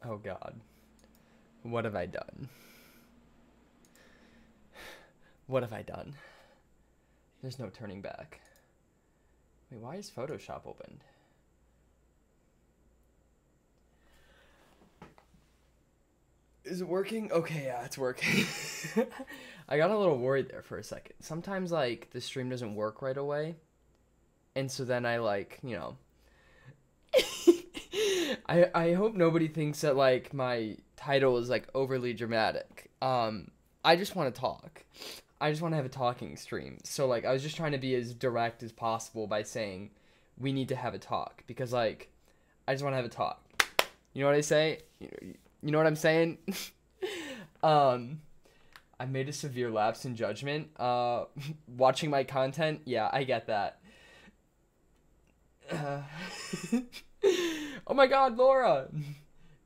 Oh God. What have I done? What have I done? There's no turning back. Wait, why is Photoshop opened? Is it working? Okay, yeah, it's working. I got a little worried there for a second. Sometimes, like, the stream doesn't work right away. And so then I, like, you know. I hope nobody thinks that, like, my title is, like, overly dramatic. I just want to talk. I just want to have a talking stream. So, like, I was just trying to be as direct as possible by saying we need to have a talk. Because, like, I just want to have a talk. You know what I say? You know what I'm saying? I made a severe lapse in judgment. Watching my content, yeah, I get that. Oh my God, Laura!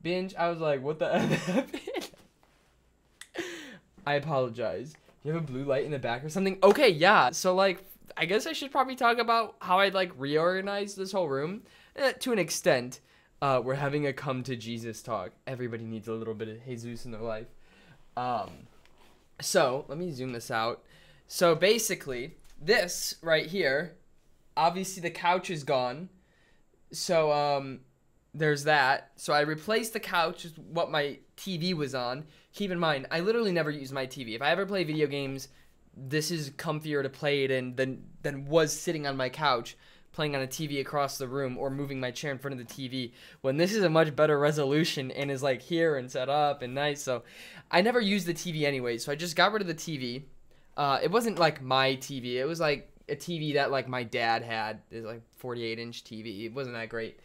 Binge, I was like, what the F happened? I apologize. You have a blue light in the back or something? Okay, yeah. So, like, I guess I should probably talk about how I, like, reorganized this whole room. To an extent. We're having a come to Jesus talk. Everybody needs a little bit of Jesus in their life. So, let me zoom this out. So, basically, this right here, obviously the couch is gone. So, there's that. So, I replaced the couch with what my TV was on. Keep in mind, I literally never use my TV. If I ever play video games, this is comfier to play it in than was sitting on my couch playing on a TV across the room or moving my chair in front of the TV when this is a much better resolution and is like here and set up and nice. So I never used the TV anyway, so I just got rid of the TV. It wasn't like my TV. It was like a TV that like my dad had. It was like 48-inch TV. It wasn't that great.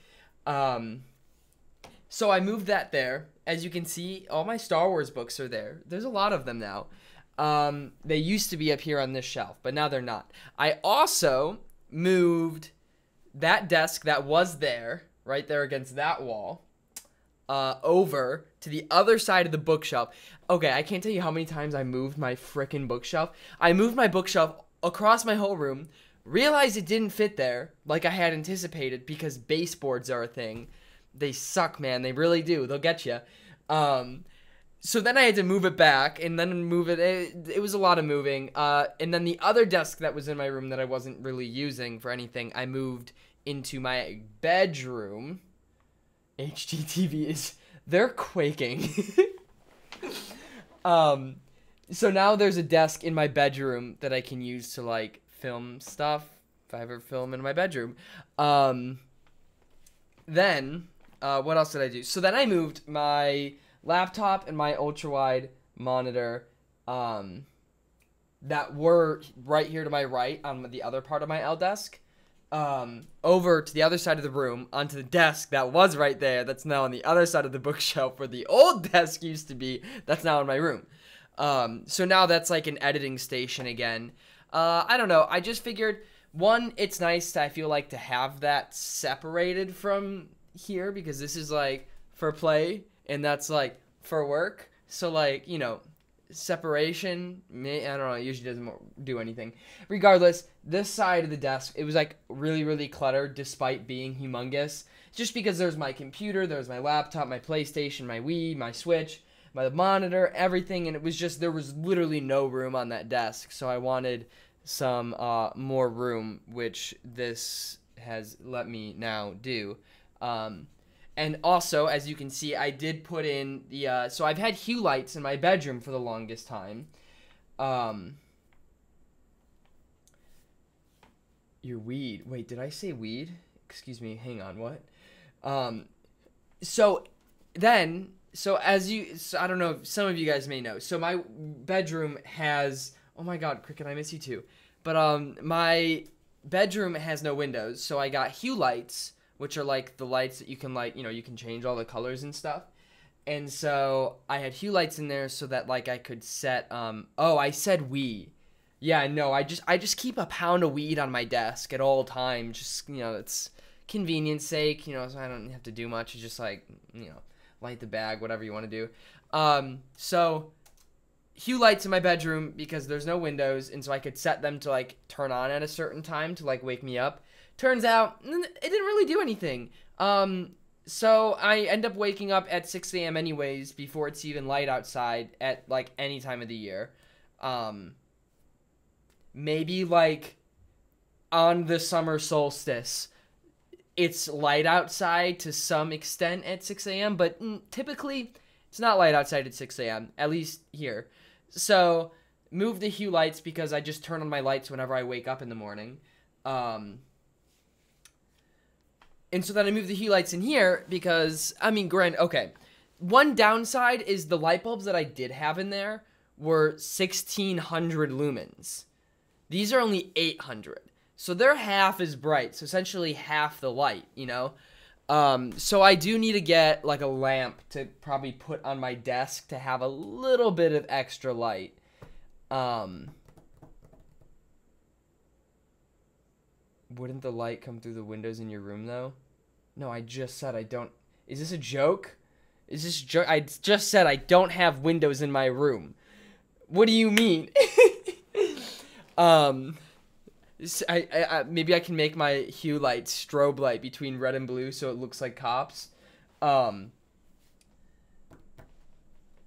So I moved that there. As you can see, all my Star Wars books are there. There's a lot of them now. They used to be up here on this shelf, but now they're not. I also moved that desk that was there, right there against that wall, over to the other side of the bookshelf. Okay, I can't tell you how many times I moved my frickin' bookshelf. I moved my bookshelf across my whole room, realized it didn't fit there like I had anticipated because baseboards are a thing. They suck, man. They really do. They'll get you. So then I had to move it back and then move it. It was a lot of moving. And then the other desk that was in my room that I wasn't really using for anything, I moved into my bedroom. HDTVs, they're quaking. So now there's a desk in my bedroom that I can use to like film stuff if I ever film in my bedroom. Then what else did I do? So then I moved my laptop and my ultra-wide monitor that were right here to my right on the other part of my L desk over to the other side of the room onto the desk that was right there that's now on the other side of the bookshelf where the old desk used to be that's now in my room. So now that's like an editing station again. I don't know. I just figured, one, it's nice I feel like to have that separated from here because this is like for play and that's like for work. So like, you know, separation, I don't know, it usually doesn't do anything. Regardless, this side of the desk, it was like really, really cluttered despite being humongous. Just because there's my computer, there's my laptop, my PlayStation, my Wii, my Switch, my monitor, everything, and it was just, there was literally no room on that desk. So I wanted some more room, which this has let me now do. And also, as you can see, I did put in the, so I've had hue lights in my bedroom for the longest time. Your weed. Wait, did I say weed? Excuse me, hang on, what? So I don't know if some of you guys may know. So my bedroom has, oh my God, Cricket, I miss you too. But, my bedroom has no windows, so I got hue lights, which are like the lights that you can like, you know, you can change all the colors and stuff. And so I had hue lights in there so that like I could set, oh, I said weed. Yeah, no, I just keep a pound of weed on my desk at all times. Just, you know, it's convenience sake, you know, so I don't have to do much. It's just like, you know, light the bag, whatever you want to do. So hue lights in my bedroom because there's no windows. And so I could set them to like turn on at a certain time to like wake me up. Turns out, it didn't really do anything. So I end up waking up at 6 a.m. anyways before it's even light outside at like any time of the year. Maybe like on the summer solstice, it's light outside to some extent at 6 a.m., but typically it's not light outside at 6 a.m., at least here. So move the hue lights because I just turn on my lights whenever I wake up in the morning. And so then I move the hue lights in here because, I mean, granted, okay. One downside is the light bulbs that I did have in there were 1600 lumens. These are only 800. So they're half as bright. So essentially half the light, you know? So I do need to get like a lamp to probably put on my desk to have a little bit of extra light. Wouldn't the light come through the windows in your room, though? No, I just said I don't... Is this a joke? Is this a joke? I just said I don't have windows in my room. What do you mean? Maybe I can make my hue light strobe light between red and blue so it looks like cops.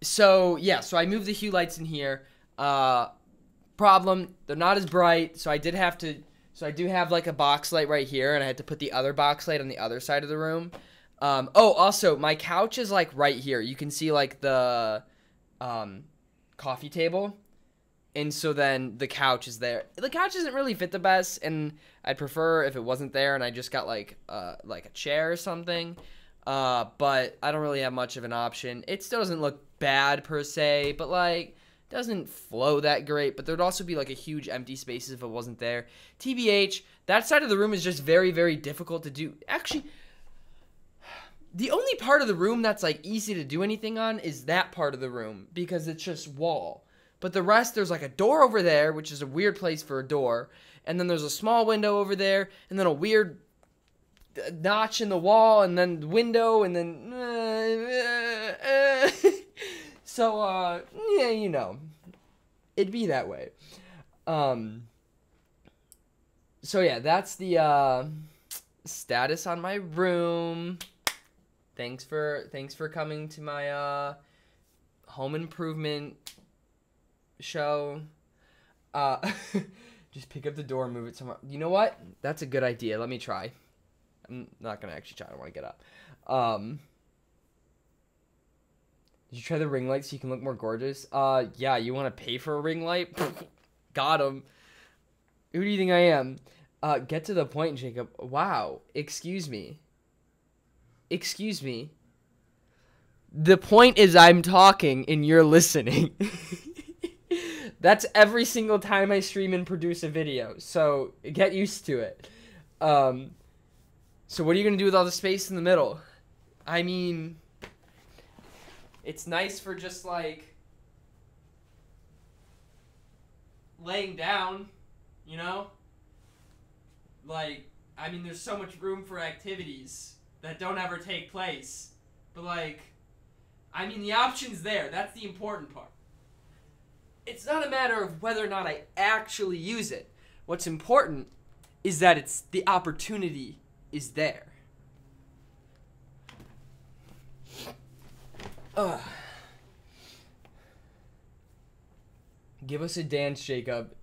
So, yeah, so I moved the hue lights in here. Problem, they're not as bright, so I did have to... So I do have like a box light right here, and I had to put the other box light on the other side of the room. Oh, also, my couch is like right here. You can see like the coffee table. And so then the couch is there. The couch doesn't really fit the best, and I'd prefer if it wasn't there and I just got like a chair or something. But I don't really have much of an option. It still doesn't look bad per se, but like... doesn't flow that great, but there'd also be like a huge empty spaces if it wasn't there. TBH, that side of the room is just very, very difficult to do. Actually, the only part of the room that's like easy to do anything on is that part of the room because it's just wall. But the rest, there's like a door over there, which is a weird place for a door. And then there's a small window over there, and then a weird notch in the wall, and then the window, and then... So, yeah, you know, it'd be that way. So yeah, that's the, status on my room. Thanks for coming to my, home improvement show. Just pick up the door and move it somewhere. You know what? That's a good idea. Let me try. I'm not gonna actually try. I don't want to get up. Did you try the ring light so you can look more gorgeous? Yeah, you want to pay for a ring light? Got him. Who do you think I am? Get to the point, Jacob. Wow. Excuse me. Excuse me. The point is I'm talking and you're listening. That's every single time I stream and produce a video. So, get used to it. So what are you going to do with all the space in the middle? I mean... It's nice for just, like, laying down, you know? Like, I mean, there's so much room for activities that don't ever take place. But, like, I mean, the option's there. That's the important part. It's not a matter of whether or not I actually use it. What's important is that it's the opportunity is there. Give us a dance, Jacob.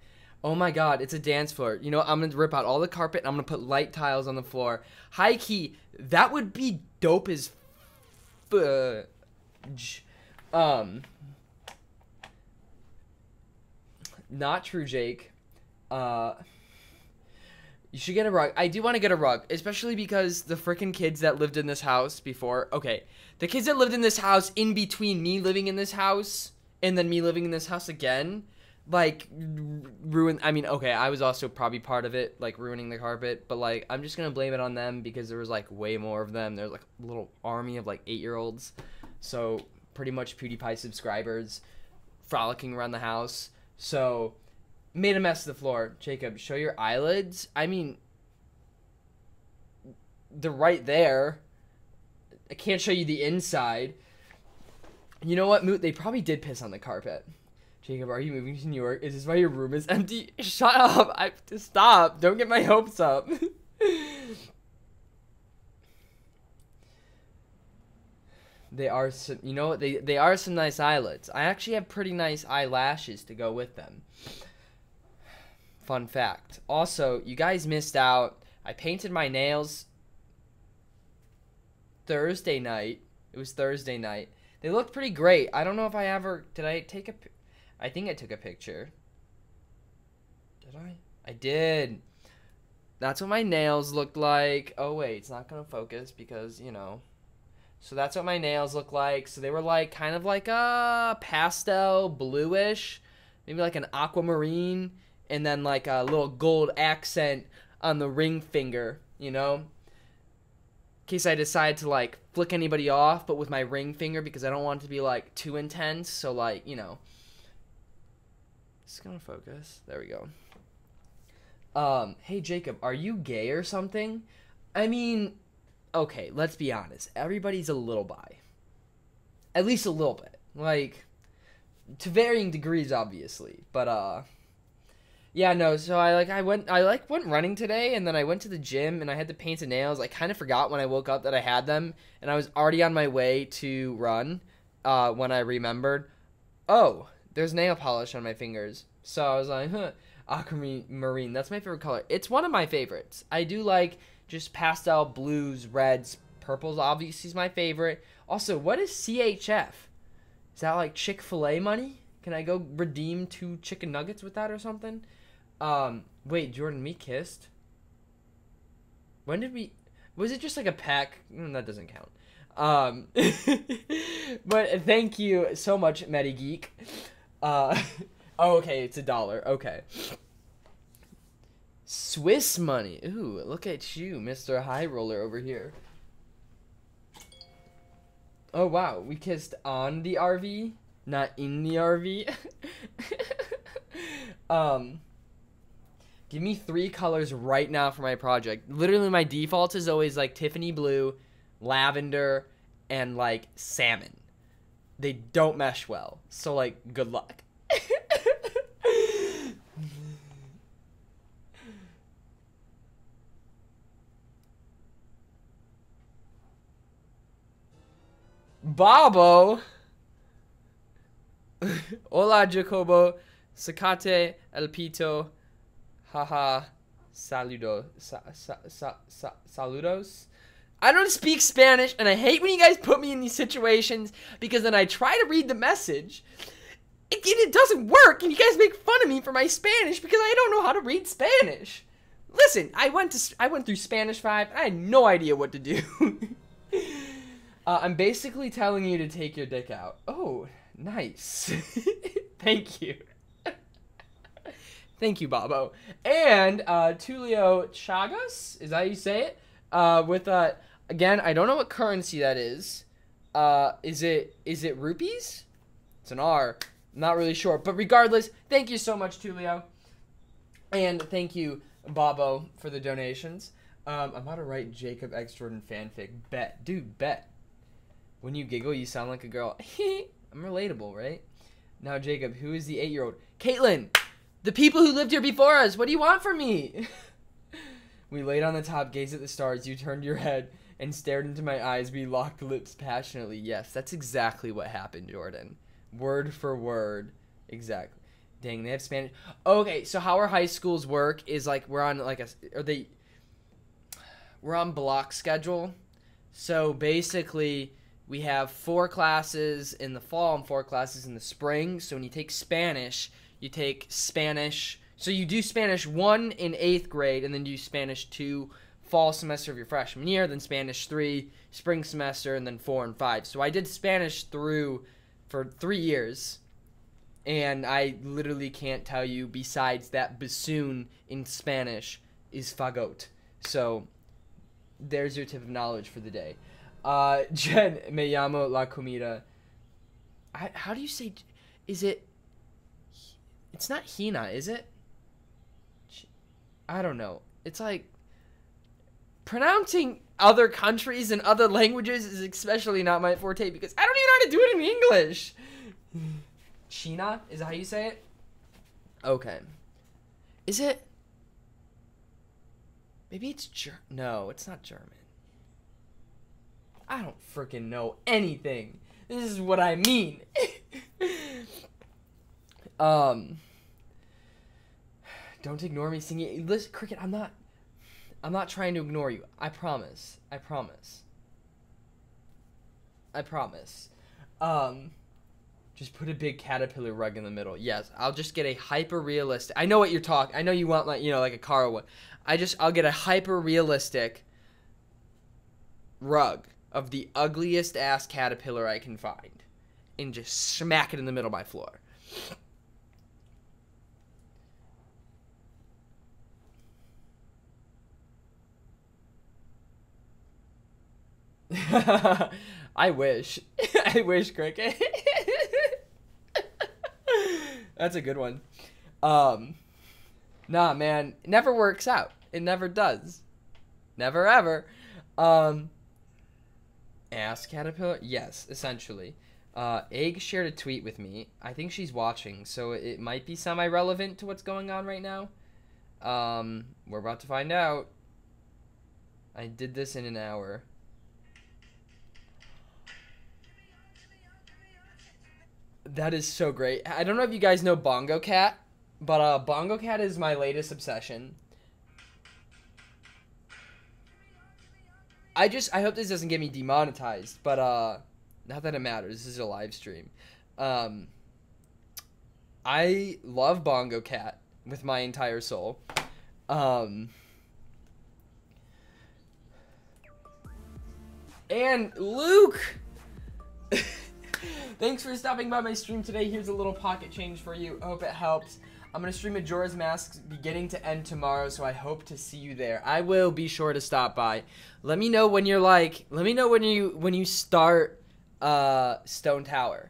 Oh my god, it's a dance floor. You know, I'm going to rip out all the carpet and I'm going to put light tiles on the floor. High key, that would be dope as fudge. Not true, Jake. You should get a rug. I do want to get a rug, especially because the freaking kids that lived in this house before. Okay, the kids that lived in this house in between me living in this house and then me living in this house again, like, ruined. I mean, okay, I was also probably part of it, like, ruining the carpet. But, like, I'm just going to blame it on them because there was, like, way more of them. There's, like, a little army of, like, 8-year-olds. So, pretty much PewDiePie subscribers frolicking around the house. So... made a mess of the floor. Jacob, show your eyelids. I mean, they're right there. I can't show you the inside. You know what, Moot? They probably did piss on the carpet. Jacob, are you moving to New York? Is this why your room is empty? Shut up. I have to stop. Don't get my hopes up. They are some, you know, they are some nice eyelids. I actually have pretty nice eyelashes to go with them. Fun fact. Also, you guys missed out. I painted my nails Thursday night. It was Thursday night. They looked pretty great. I don't know if I ever, did I take a, I think I took a picture. Did I? I did. That's what my nails looked like. Oh wait, it's not gonna focus because, you know. So that's what my nails look like. So they were like kind of like a pastel bluish, maybe like an aquamarine, and then like a little gold accent on the ring finger, you know? In case I decide to like flick anybody off, but with my ring finger because I don't want it to be like too intense. So like, you know. It's gonna focus. There we go. Hey Jacob, are you gay or something? I mean, okay, let's be honest. Everybody's a little bi. At least a little bit. Like, to varying degrees, obviously. But, yeah, no, so I went running today, and then I went to the gym, and I had to paint the nails. I kind of forgot when I woke up that I had them, and I was already on my way to run, when I remembered, oh, there's nail polish on my fingers. So I was like, huh, aquamarine, that's my favorite color. It's one of my favorites. I do like just pastel blues, reds, purples obviously is my favorite. Also, what is CHF? Is that like Chick-fil-A money? Can I go redeem 2 chicken nuggets with that or something? Wait, Jordan, we kissed? When did we... Was it just like a peck? That doesn't count. But thank you so much, MediGeek. Oh, okay, it's $1. Okay. Swiss money. Ooh, look at you, Mr. High Roller over here. Oh, wow. We kissed on the RV, not in the RV. Give me 3 colors right now for my project. Literally, my default is always, like, Tiffany blue, lavender, and, like, salmon. They don't mesh well. So, like, good luck. Babo. Hola, Jacobo. Sacate el pito. Haha. Saludo. Saludos. I don't speak Spanish, and I hate when you guys put me in these situations because then I try to read the message. It doesn't work, and you guys make fun of me for my Spanish because I don't know how to read Spanish. Listen, I went through Spanish 5. I had no idea what to do. I'm basically telling you to take your dick out. Oh, nice. Thank you. Thank you, Babo. And Tulio Chagas, is that how you say it? With again, I don't know what currency that is. Is it rupees? It's an R. I'm not really sure, but regardless, thank you so much, Tulio, and thank you, Babo, for the donations. I'm about to write Jacob X Jordan fanfic. Bet, dude, bet. When you giggle, you sound like a girl. I'm relatable, right? Now, Jacob, who is the 8-year-old? Caitlin, the people who lived here before us. What do you want from me? We laid on the top, gazed at the stars. You turned your head and stared into my eyes. We locked lips passionately. Yes, that's exactly what happened, Jordan. Word for word. Exactly. Dang, they have Spanish. Okay, so how our high schools work is like we're on like we're on block schedule. So basically, we have 4 classes in the fall and 4 classes in the spring. So when you take Spanish, you take Spanish. So you do Spanish 1 in 8th grade, and then you do Spanish 2 fall semester of your freshman year, then Spanish 3 spring semester, and then 4 and 5. So I did Spanish for 3 years, and I literally can't tell you besides that bassoon in Spanish is fagot. So there's your tip of knowledge for the day. Jen, me llamo la comida. How do you say, is it, it's not Hina, is it? I don't know. It's like, pronouncing other countries and other languages is especially not my forte because I don't even know how to do it in English. China? Is that how you say it? Okay. Is it? Maybe it's no, it's not German. I don't freaking know anything. This is what I mean. Don't ignore me singing. Listen, Cricket, I'm not trying to ignore you. I promise. I promise. I promise. Just put a big caterpillar rug in the middle. Yes, I'll just get a hyper realistic. I know what you're talking. I know you want like, like a car one. I'll get a hyper realistic rug of the ugliest ass caterpillar I can find and just smack it in the middle of my floor. I wish. I wish, Cricket. That's a good one. Nah, man. It never works out. It never does. Never ever. Ass caterpillar? Yes, essentially. Egg shared a tweet with me. I think she's watching, so it might be semi-relevant to what's going on right now. We're about to find out. I did this in an hour. That is so great. I don't know if you guys know Bongo Cat, but Bongo Cat is my latest obsession. I hope this doesn't get me demonetized, but not that it matters. This is a live stream. I love Bongo Cat with my entire soul. And Luke! Thanks for stopping by my stream today. Here's a little pocket change for you. I hope it helps. I'm going to stream Majora's Mask beginning to end tomorrow, so I hope to see you there. I will be sure to stop by. Let me know when you're let me know when you start Stone Tower.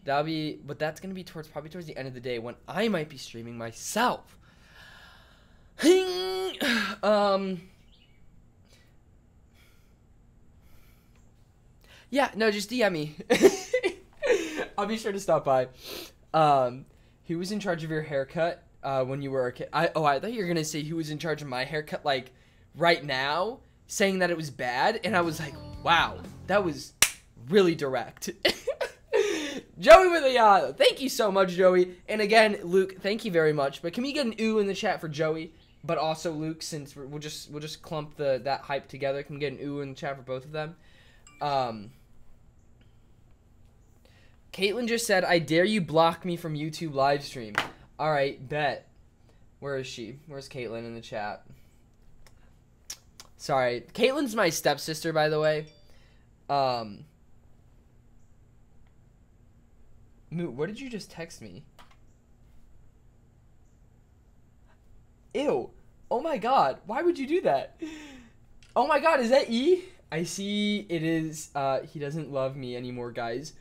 But that's going to be probably towards the end of the day when I might be streaming myself. Yeah, no, just DM me. I'll be sure to stop by. Who was in charge of your haircut when you were a kid? I thought you were going to say who was in charge of my haircut, like, right now, saying that it was bad. And I was like, wow, that was really direct. Joey with a thank you so much, Joey. And again, Luke, thank you very much. But can we get an ooh in the chat for Joey? But also Luke, since we'll just clump that hype together. Can we get an ooh in the chat for both of them? Caitlin just said, I dare you block me from YouTube live stream. Alright, bet. Where is she? Where's Caitlin in the chat? Sorry. Caitlin's my stepsister, by the way. Moo, what did you just text me? Ew. Oh my god. Why would you do that? Oh my god, is that E? I see it is, he doesn't love me anymore, guys.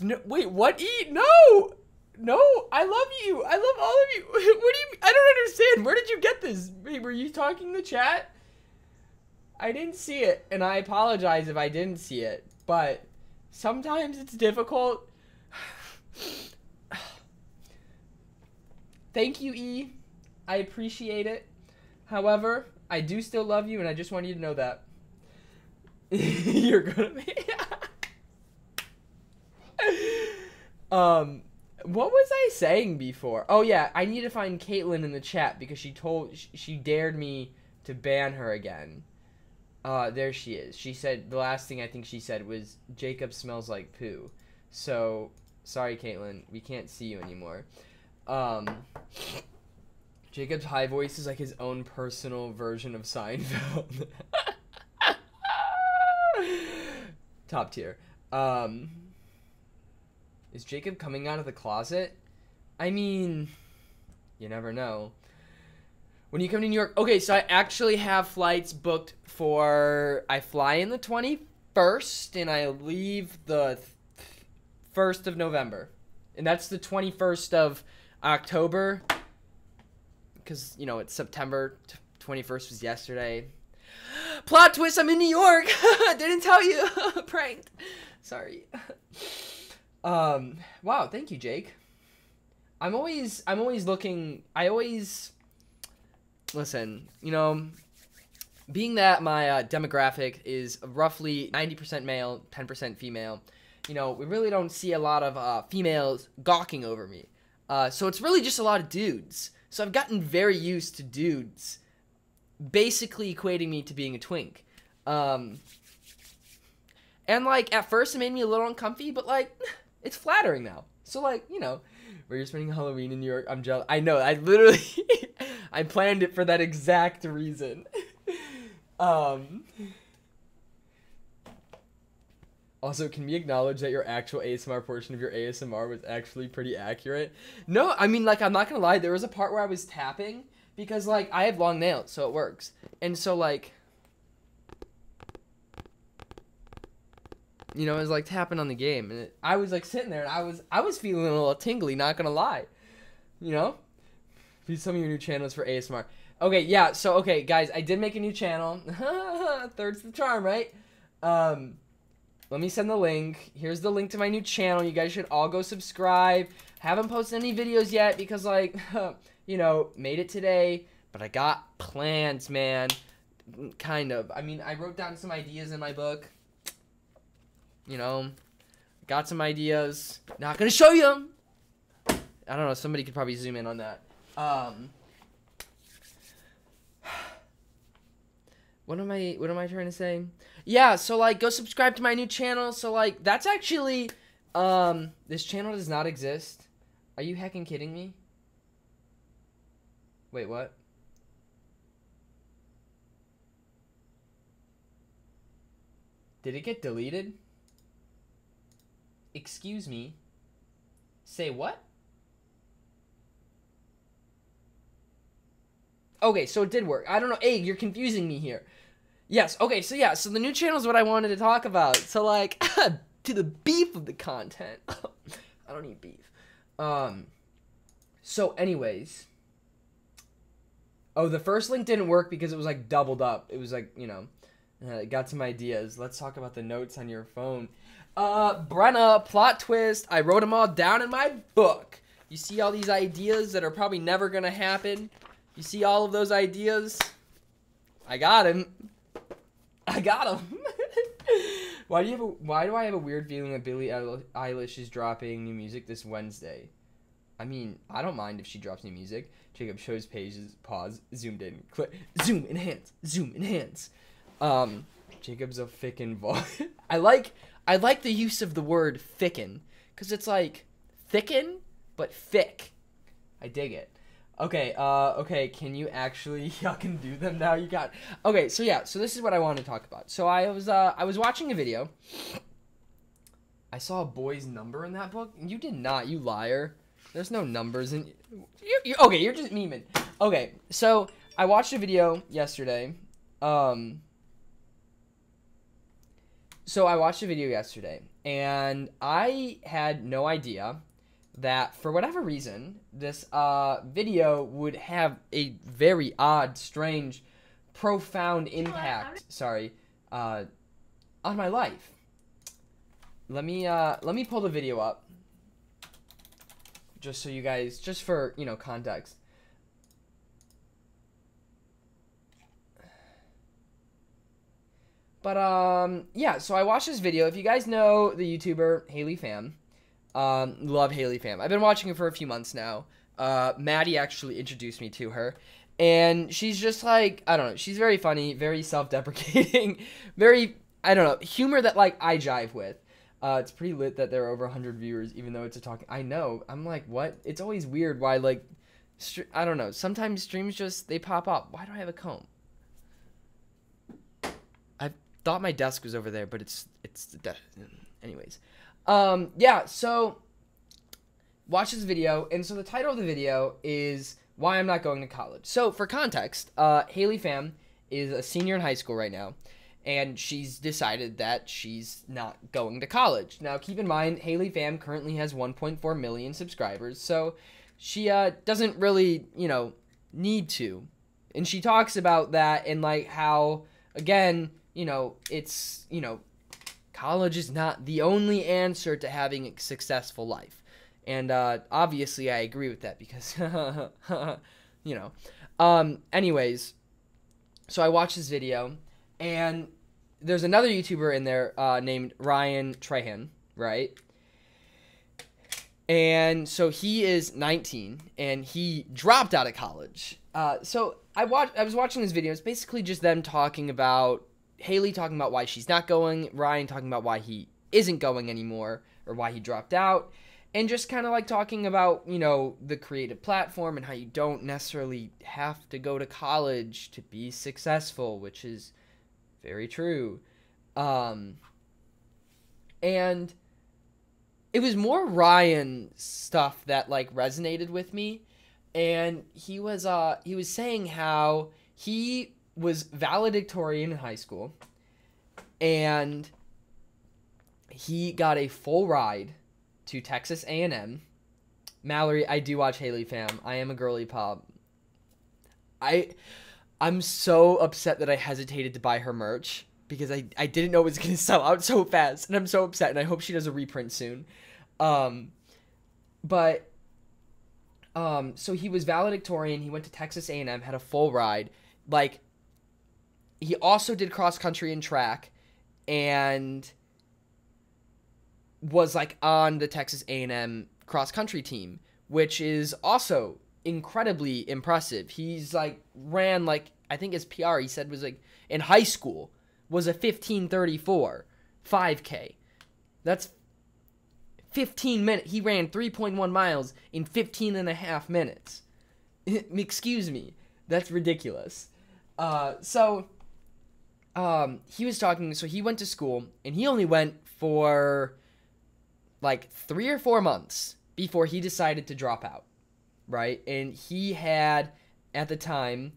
No, wait, what? E? No! No, I love you. I love all of you. What do you mean? I don't understand. Where did you get this? Wait, were you talking in the chat? I didn't see it, and I apologize if I didn't see it, but sometimes it's difficult. Thank you, E. I appreciate it. However, I do still love you, and I just want you to know that. You're gonna be... What was I saying before? Oh yeah, I need to find Caitlin in the chat because she dared me to ban her again. There she is. She said, the last thing I think she said was, Jacob smells like poo. So, sorry Caitlin, we can't see you anymore. Jacob's high voice is like his own personal version of Seinfeld. Top tier. Is Jacob coming out of the closet? I mean, you never know. When you come to New York... Okay, so I actually have flights booked for... I fly in the 21st, and I leave the 1st of November. And that's the 21st of October. Because, you know, it's September. 21st was yesterday. Plot twist, I'm in New York! Didn't tell you! Pranked. Sorry. Wow, thank you, Jake. I'm always looking, listen, you know, being that my demographic is roughly 90% male, 10% female, you know, we really don't see a lot of females gawking over me. So it's really just a lot of dudes. So I've gotten very used to dudes basically equating me to being a twink. And, like, at first it made me a little uncomfy, but, like, it's flattering now. So, like, you know, where you're spending Halloween in New York, I'm jealous. I know, I literally, I planned it for that exact reason. Also, can we acknowledge that your actual ASMR portion of your ASMR was actually pretty accurate? No, I mean, like, I'm not gonna lie, there was a part where I was tapping, because, like, I have long nails, so it works. And so, like, you know, it was, like, tapping on the game, and I was, like, sitting there, and I was feeling a little tingly, not gonna lie. You know? Please tell me your new channel is for ASMR. Okay, yeah, so, okay, guys, I did make a new channel. Third's the charm, right? Let me send the link. Here's the link to my new channel. You guys should all go subscribe. Haven't posted any videos yet because, like, you know, made it today. But I got plans, man. Kind of. I mean, I wrote down some ideas in my book. You know, got some ideas. Not gonna show you them. I don't know. Somebody could probably zoom in on that. What am I trying to say? Yeah, so, like, go subscribe to my new channel. So, like, that's actually, this channel does not exist. Are you heckin' kidding me? Wait, what? Did it get deleted? Excuse me. Say what? Okay, so it did work. I don't know. Hey, you're confusing me here. Yes, okay, so yeah, so the new channel is what I wanted to talk about. So, like, to the beef of the content. I don't eat beef. So anyways. Oh, the first link didn't work because it was, like, doubled up. It was, like, you know, got some ideas. Let's talk about the notes on your phone. Brenna, plot twist. I wrote them all down in my book. You see all these ideas that are probably never gonna happen? You see all of those ideas? I got him. I got him. Why do I have a weird feeling that Billie Eilish is dropping new music this Wednesday? I mean, I don't mind if she drops new music. Jacob shows pages, pause, zoomed in, click, zoom, enhance, zoom, enhance. Jacob's a fickin' voice. I like the use of the word fickin', cause it's like thicken, but thick. I dig it. Okay, okay, can you actually, y'all can do them now, you got, okay, so yeah, so this is what I wanted to talk about. So I was watching a video, I saw a boy's number in that book, you did not, you liar, there's no numbers in, okay, you're just memeing. Okay, so I watched a video yesterday, and I had no idea that for whatever reason, this video would have a very odd, strange, profound impact, on my life. Let me pull the video up, just so you guys, just for, you know, context. But, yeah, so I watched this video. If you guys know the YouTuber Haley Pham, love Haley Pham. I've been watching her for a few months now. Maddie actually introduced me to her. And she's just like, I don't know, she's very funny, very self-deprecating, very, I don't know, humor that, like, I jive with. It's pretty lit that there are over 100 viewers, even though it's a talking, I know, I'm like, what? It's always weird why, like, I don't know, sometimes streams just, they pop up. Why do I have a comb? I thought my desk was over there, but it's the desk. Anyways. Yeah, so watch this video, and so the title of the video is Why I'm Not Going to College. So, for context, Haley Pham is a senior in high school right now, and she's decided that she's not going to college. Now, keep in mind, Haley Pham currently has 1.4 million subscribers, so she doesn't really, you know, need to. And she talks about that and, like, how, again, you know, it's, you know, college is not the only answer to having a successful life. And obviously I agree with that because, you know. Anyways, So I watched this video, and there's another YouTuber in there named Ryan Trahan, right? And so he is 19, and he dropped out of college. So I was watching this video. It's basically just them talking about Haley talking about why she's not going, Ryan talking about why he isn't going anymore, or why he dropped out, and just kind of like talking about, you know, the creative platform and how you don't necessarily have to go to college to be successful, which is very true. And it was more Ryan stuff that like resonated with me, and he was saying how he was valedictorian in high school, and he got a full ride to Texas A&M. Mallory, I do watch Haley fam. I am a girly pop. I'm so upset that I hesitated to buy her merch because I didn't know it was going to sell out so fast, and I'm so upset, and I hope she does a reprint soon. So he was valedictorian. He went to Texas A&M, had a full ride. Like, he also did cross country and track, and was like on the Texas A&M cross country team, which is also incredibly impressive. He's like ran like, I think his PR he said was like in high school was a 15:34 5K. That's 15 minutes. He ran 3.1 miles in 15 and a half minutes. Excuse me. That's ridiculous. He was talking, so he went to school, and he only went for like 3 or 4 months before he decided to drop out, right? And he had, at the time,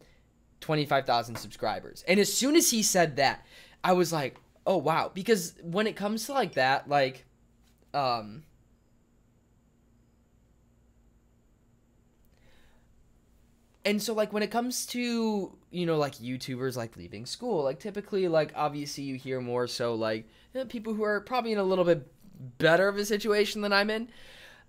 25,000 subscribers. And as soon as he said that, I was like, oh, wow. Because when it comes to like that, like, and so, like, when it comes to, you know, like, YouTubers, like, leaving school, like, typically, like, obviously you hear more so, like, people who are probably in a little bit better of a situation than I'm in.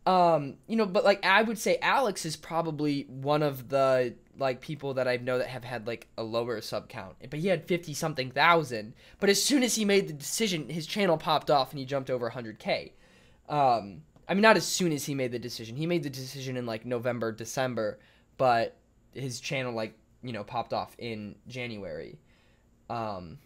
You know, but, like, I would say Alex is probably one of the, like, people that I know that have had, like, a lower sub count. But he had 50-something thousand. But as soon as he made the decision, his channel popped off and he jumped over 100K. I mean, not as soon as he made the decision. He made the decision in, like, November, December. But his channel, like, you know, popped off in January. Anthony.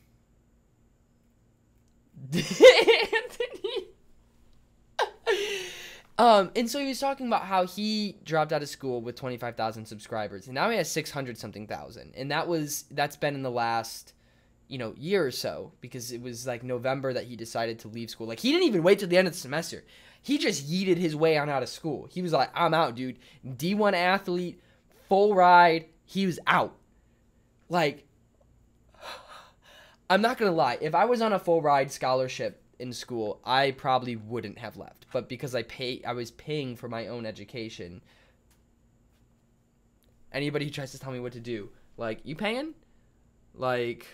And so he was talking about how he dropped out of school with 25,000 subscribers, and now he has 600 something thousand. And that's been in the last, you know, year or so, because it was like November that he decided to leave school. Like, he didn't even wait till the end of the semester. He just yeeted his way on out of school. He was like, I'm out, dude. D1 athlete, full ride. He was out. Like, I'm not gonna lie. If I was on a full ride scholarship in school, I probably wouldn't have left. But because I was paying for my own education. Anybody who tries to tell me what to do, like, you paying? Like,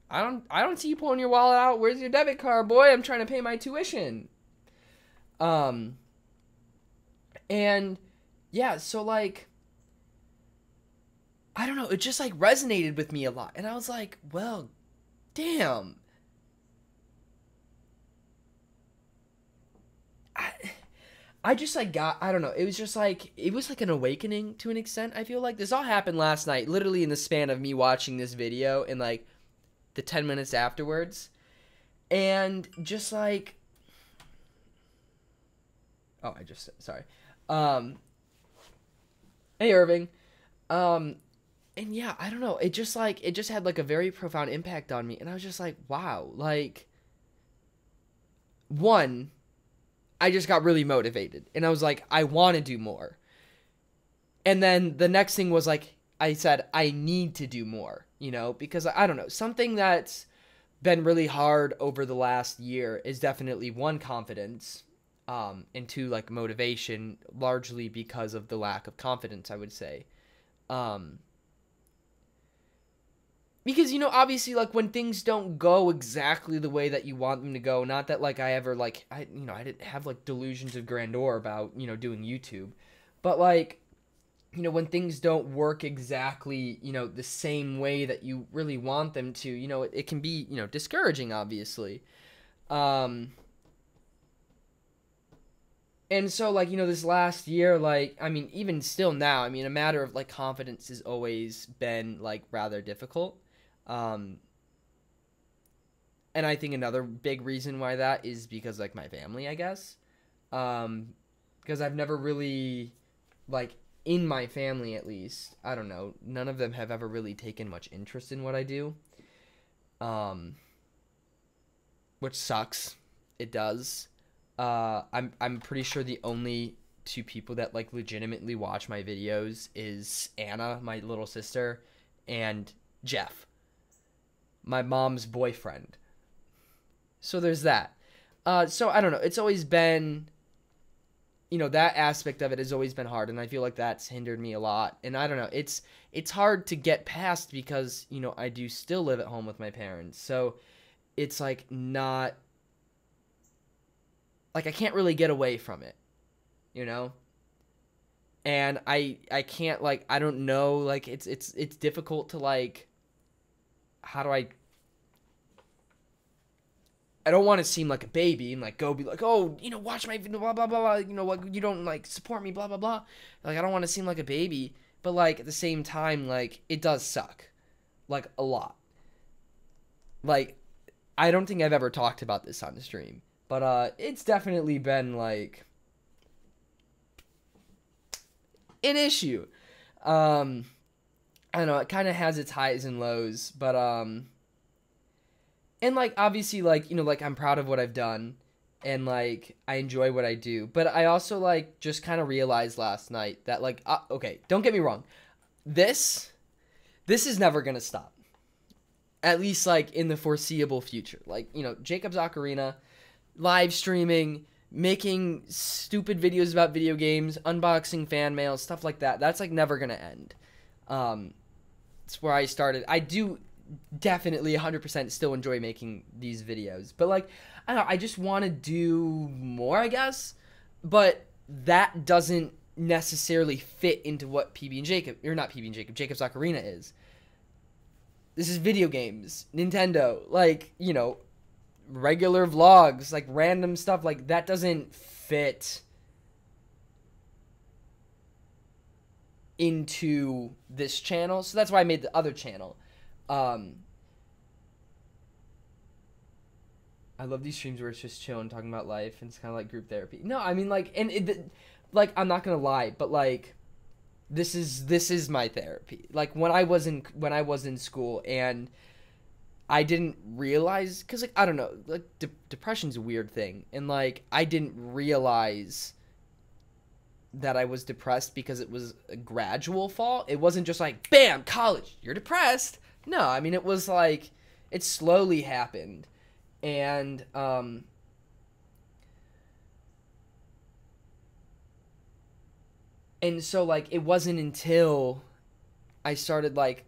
I don't see you pulling your wallet out. Where's your debit card, boy? I'm trying to pay my tuition. And yeah, so like, I don't know, it just like resonated with me a lot. And I was like, well, damn. I just like I don't know, it was like an awakening to an extent. I feel like this all happened last night, literally in the span of me watching this video and like the 10 minutes afterwards. And just like, oh, sorry. Hey, Irving. And yeah, I don't know. It just had like a very profound impact on me. And I was just like, wow. Like, one, I just got really motivated. And I was like, I want to do more. And then the next thing was like, I said, I need to do more, you know, because I don't know, something that's been really hard over the last year is definitely, one, confidence, and two, like, motivation, largely because of the lack of confidence, I would say. Because, you know, obviously, like, when things don't go exactly the way that you want them to go, not that, like, I ever, like, I didn't have, like, delusions of grandeur about, you know, doing YouTube, but, like, when things don't work exactly, the same way that you really want them to, it can be, discouraging, obviously. Um, and so, like, this last year, like, I mean, even still now, I mean, a matter of, like, confidence has always been, like, rather difficult. Um, and I think another big reason why that is because, like, my family, I guess. Because I've never really, like, in my family at least, I don't know, none of them have ever really taken much interest in what I do. Um, which sucks. It does. I'm pretty sure the only two people that like legitimately watch my videos is Anna, my little sister, and Jeff, my mom's boyfriend. So there's that. So I don't know. It's always been, that aspect of it has always been hard, and I feel like that's hindered me a lot. And I don't know. It's hard to get past because, I do still live at home with my parents. So it's like not like I can't really get away from it, And I can't like I don't know like it's difficult to like how do I don't want to seem like a baby and like go be like, oh, watch my video, blah blah blah, like you don't like support me, blah blah blah. Like I don't want to seem like a baby, but like at the same time, like it does suck, like a lot. Like I don't think I've ever talked about this on the stream, but it's definitely been like an issue. I don't know, it kind of has its highs and lows, but and like obviously like like I'm proud of what I've done and like I enjoy what I do, but I also like just kind of realized last night that like okay, don't get me wrong, this is never gonna stop, at least like in the foreseeable future. Like Jacob's Ocarina, live streaming, making stupid videos about video games, unboxing fan mail, stuff like that. That's like never gonna end. It's where I started. I do definitely 100% still enjoy making these videos, but like I don't know, I just want to do more, I guess, but that doesn't necessarily fit into what Jacob's Ocarina is. This is video games, Nintendo, like regular vlogs, like random stuff, like that doesn't fit into this channel. So that's why I made the other channel. I love these streams where it's just chilling, talking about life, and it's kind of like group therapy. No, I mean like, and like I'm not gonna lie, but like this is my therapy. Like when I was in school and I didn't realize, because like I don't know, like depression's a weird thing, and like I didn't realize that I was depressed because it was a gradual fall. It wasn't just like bam, college, you're depressed. No, I mean it was like it slowly happened, and so like it wasn't until I started like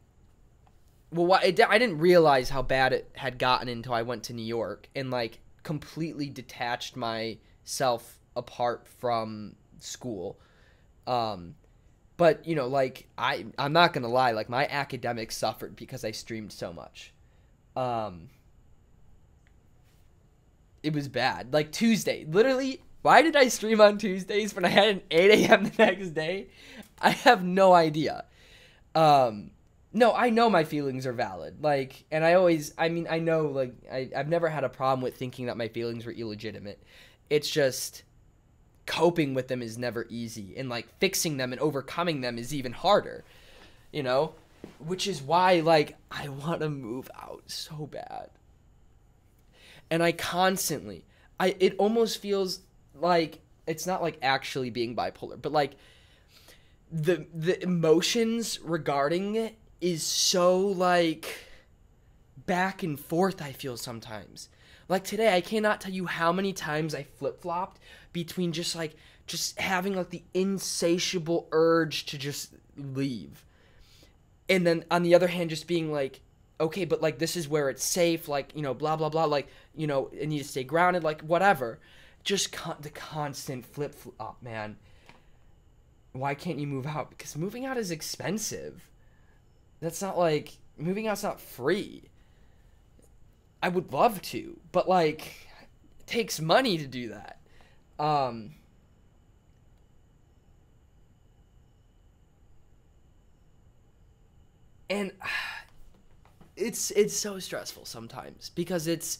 I didn't realize how bad it had gotten until I went to New York and like completely detached myself apart from school. But like I'm not gonna lie, like my academics suffered because I streamed so much. It was bad. Like Tuesday, literally. Why did I stream on Tuesdays when I had an 8 a.m. the next day? I have no idea. No, I know my feelings are valid. Like, and I know, like, I've never had a problem with thinking that my feelings were illegitimate. It's just coping with them is never easy. And, like, fixing them and overcoming them is even harder, Which is why, like, I want to move out so bad. And I constantly, it almost feels like, it's not, like, actually being bipolar, but, like, the emotions regarding it is so like back and forth. I feel sometimes like today I cannot tell you how many times I flip-flopped between just having like the insatiable urge to just leave, and then on the other hand just being like, okay, but like this is where it's safe, like blah blah blah, like I need to stay grounded, like whatever. Just the constant flip-flop, man. why can't you move out? Because moving out is expensive. That's not like, moving out's not free. I would love to, but like, it takes money to do that. Um, and it's so stressful sometimes because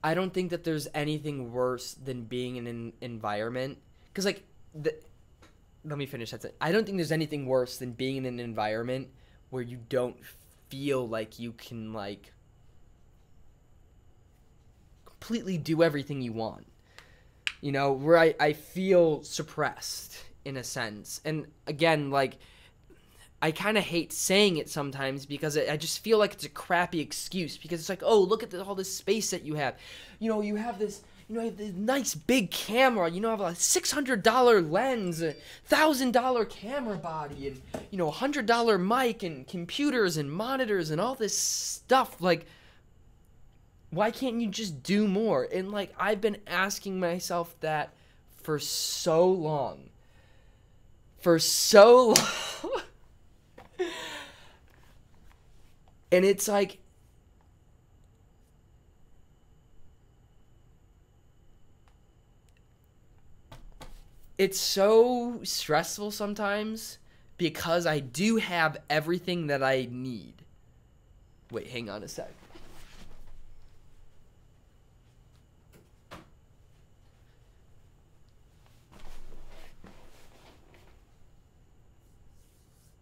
I don't think that there's anything worse than being in an environment, because like let me finish that. I don't think there's anything worse than being in an environment where you don't feel like you can like completely do everything you want. You know, where I feel suppressed in a sense. And again, like, I kind of hate saying it sometimes because I just feel like it's a crappy excuse, because it's like, oh, look at all this space that you have. You know, you have this nice big camera. You know, have a $600 lens, a $1,000 camera body, and, you know, $100 mic and computers and monitors and all this stuff. Like, why can't you just do more? And like, I've been asking myself that for so long. For so long. And it's like, it's so stressful sometimes because I do have everything that I need. Wait, hang on a sec.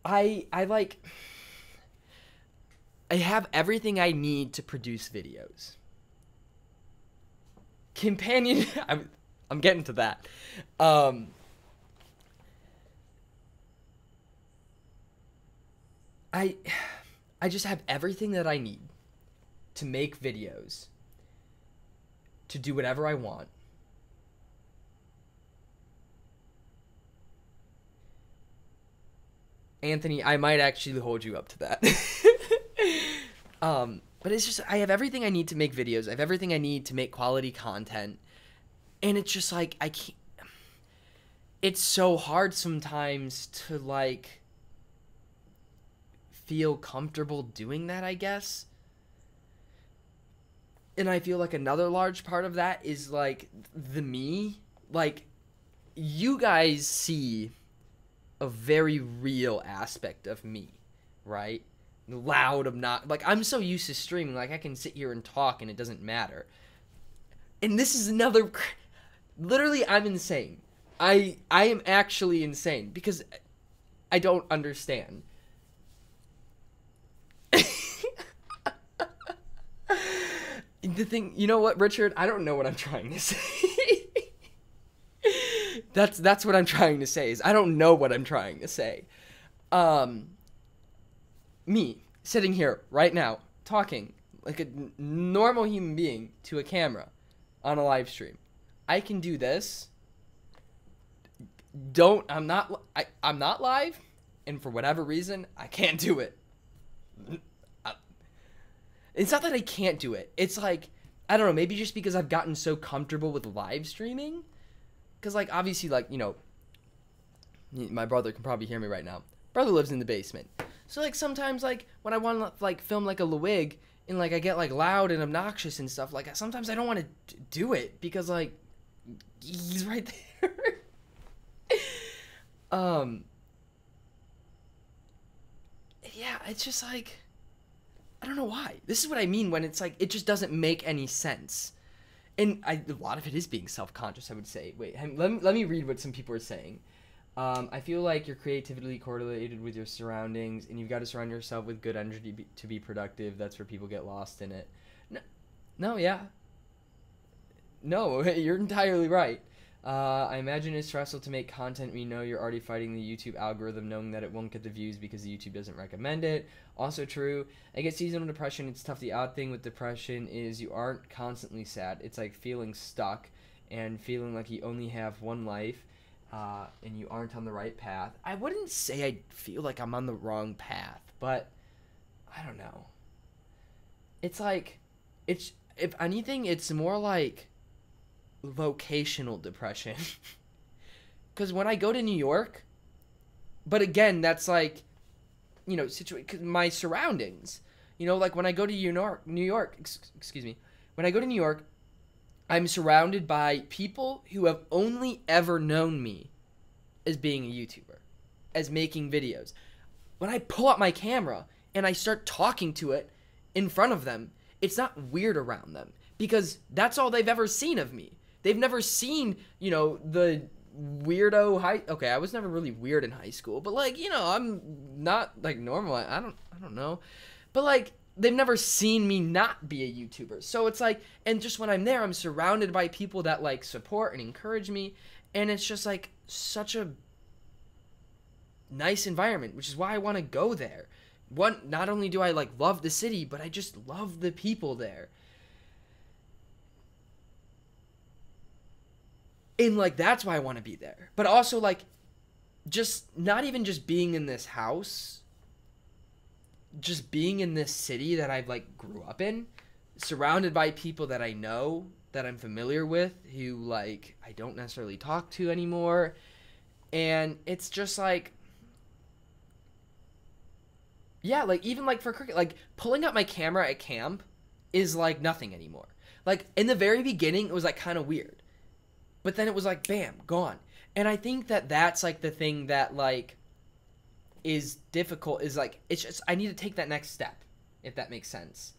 I have everything I need to produce videos. Companion, I'm getting to that. I just have everything that I need to make videos, to do whatever I want. Anthony, I might actually hold you up to that. But it's just, I have everything I need to make videos. I have everything I need to make quality content. And it's just like, I can't, it's so hard sometimes to like feel comfortable doing that, I guess. And I feel like another large part of that is like the me. Like, you guys see a very real aspect of me, right? Loud, like, I'm so used to streaming, like, I can sit here and talk and it doesn't matter. And this is another, literally, I'm insane. I am actually insane because I don't understand. The thing, you know what, Richard? I don't know what I'm trying to say. That's what I'm trying to say, is I don't know what I'm trying to say. Me, sitting here right now, talking like a normal human being to a camera on a live stream. I can do this. I'm not live, and for whatever reason, I can't do it. It's not that I can't do it. It's like, I don't know, maybe just because I've gotten so comfortable with live streaming. Because, like, obviously, like, you know, my brother can probably hear me right now. Brother lives in the basement. So, like, sometimes, like, when I want to, like, film, like, a Lewig, and, like, I get, like, loud and obnoxious and stuff, like, sometimes I don't want to do it because, like, he's right there. Yeah, it's just, like, I don't know why. This is what I mean when it's, like, it just doesn't make any sense. And a lot of it is being self-conscious, I would say. Wait, let me read what some people are saying. I feel like your creativity correlated with your surroundings, and you've got to surround yourself with good energy to be productive. That's where people get lost in it. No, yeah. No, you're entirely right. I imagine it's stressful to make content when you know you're already fighting the YouTube algorithm, knowing that it won't get the views because the YouTube doesn't recommend it. Also true. I get seasonal depression. It's tough. The odd thing with depression is you aren't constantly sad. It's like feeling stuck and feeling like you only have one life, and you aren't on the right path. I wouldn't say I feel like I'm on the wrong path, but I don't know. It's like, if anything, it's more like vocational depression. Because when I go to New York, But again, that's like, my surroundings. Like when I go to New York, excuse me, when I go to New York, I'm surrounded by people who have only ever known me as being a YouTuber, as making videos. When I pull out my camera and I start talking to it in front of them, it's not weird around them because that's all they've ever seen of me. They've never seen, the weirdo okay, I was never really weird in high school, but like, I'm not like normal. I don't know. But like they've never seen me not be a YouTuber. So it's like, and just when I'm there, I'm surrounded by people that like support and encourage me, and it's just like such a nice environment, which is why I want to go there. Not only do I like love the city, but I just love the people there. And like that's why I want to be there. But also like just not even just being in this house, just being in this city that I've like grew up in, surrounded by people that I know, that I'm familiar with, who like I don't necessarily talk to anymore. And it's just like, yeah, like even like for cricket, like pulling out my camera at camp is like nothing anymore. Like in the very beginning, it was like kind of weird. But then it was like, bam, gone. And I think that that's like the thing that like is difficult, is like, it's just, I need to take that next step, if that makes sense.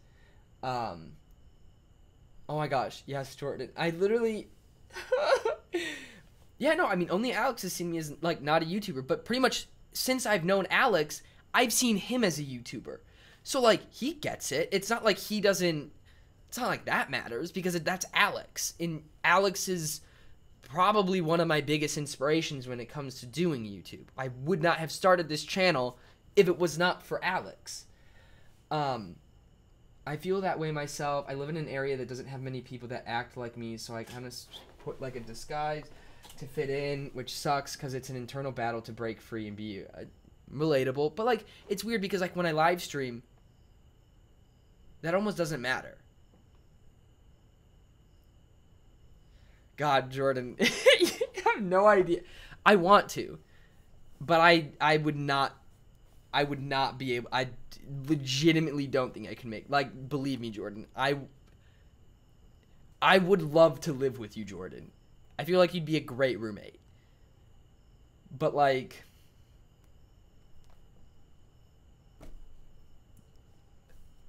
Oh my gosh, yes, Jordan. I literally, yeah, no, I mean, only Alex has seen me as like not a YouTuber, but pretty much since I've known Alex, I've seen him as a YouTuber. So like, he gets it. It's not like he doesn't, it's not like that matters, because that's Alex. And Alex is probably one of my biggest inspirations when it comes to doing YouTube. I would not have started this channel if it was not for Alex. I feel that way myself. I live in an area that doesn't have many people that act like me, so I kind of put like a disguise to fit in, which sucks because it's an internal battle to break free and be relatable. But like, it's weird because like when I live stream, that almost doesn't matter. God, Jordan, you have no idea. I want to, but I would not be able. I legitimately don't think I can make, like, believe me, Jordan. I would love to live with you, Jordan. I feel like you'd be a great roommate. But like,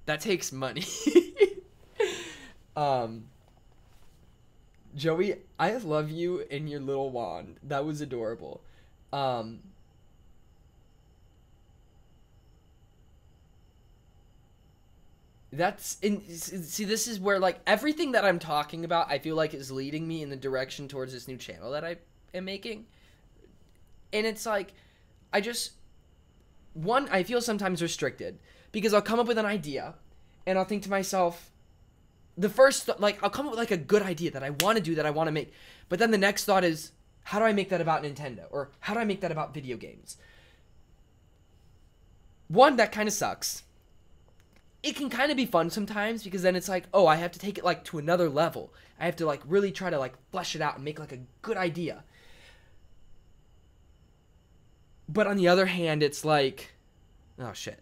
that takes money. Joey, I love you and your little wand. That was adorable. See, this is where like everything that I'm talking about, I feel like is leading me in the direction towards this new channel that I am making. And it's like, I feel sometimes restricted because I'll come up with an idea and I'll think to myself, I'll come up with like a good idea that I want to do, that I want to make. But then the next thought is, how do I make that about Nintendo? Or how do I make that about video games? One, that kind of sucks. It can kind of be fun sometimes because then it's like, oh, I have to take it like to another level. I have to like really try to like flesh it out and make like a good idea. But on the other hand, it's like, oh shit,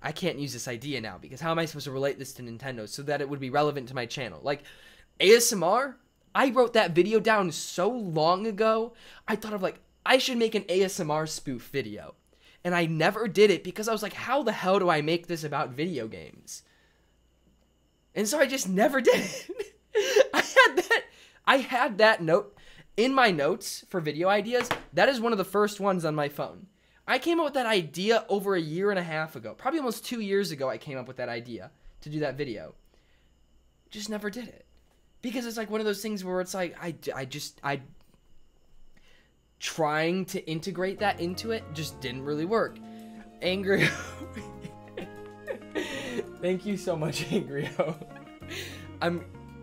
I can't use this idea now because how am I supposed to relate this to Nintendo so that it would be relevant to my channel? Like ASMR, I wrote that video down so long ago. I thought of like, I should make an ASMR spoof video. And I never did it because I was like, how the hell do I make this about video games? And so I just never did it. I had that note in my notes for video ideas. That is one of the first ones on my phone. I came up with that idea over a year and a half ago. Probably almost 2 years ago I came up with that idea to do that video. Just never did it. Because it's like one of those things where it's like, I trying to integrate that into it just didn't really work. Angry. Thank you so much, Angrio.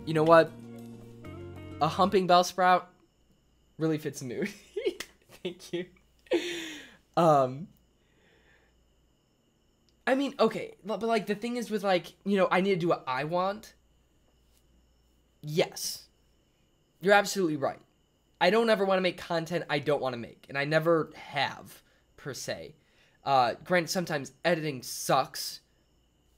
You know what? A humping bell sprout really fits the mood. Thank you. I mean, okay, but like the thing is with like, I need to do what I want. Yes. You're absolutely right. I don't ever want to make content I don't want to make, and I never have. per se. Granted, sometimes editing sucks.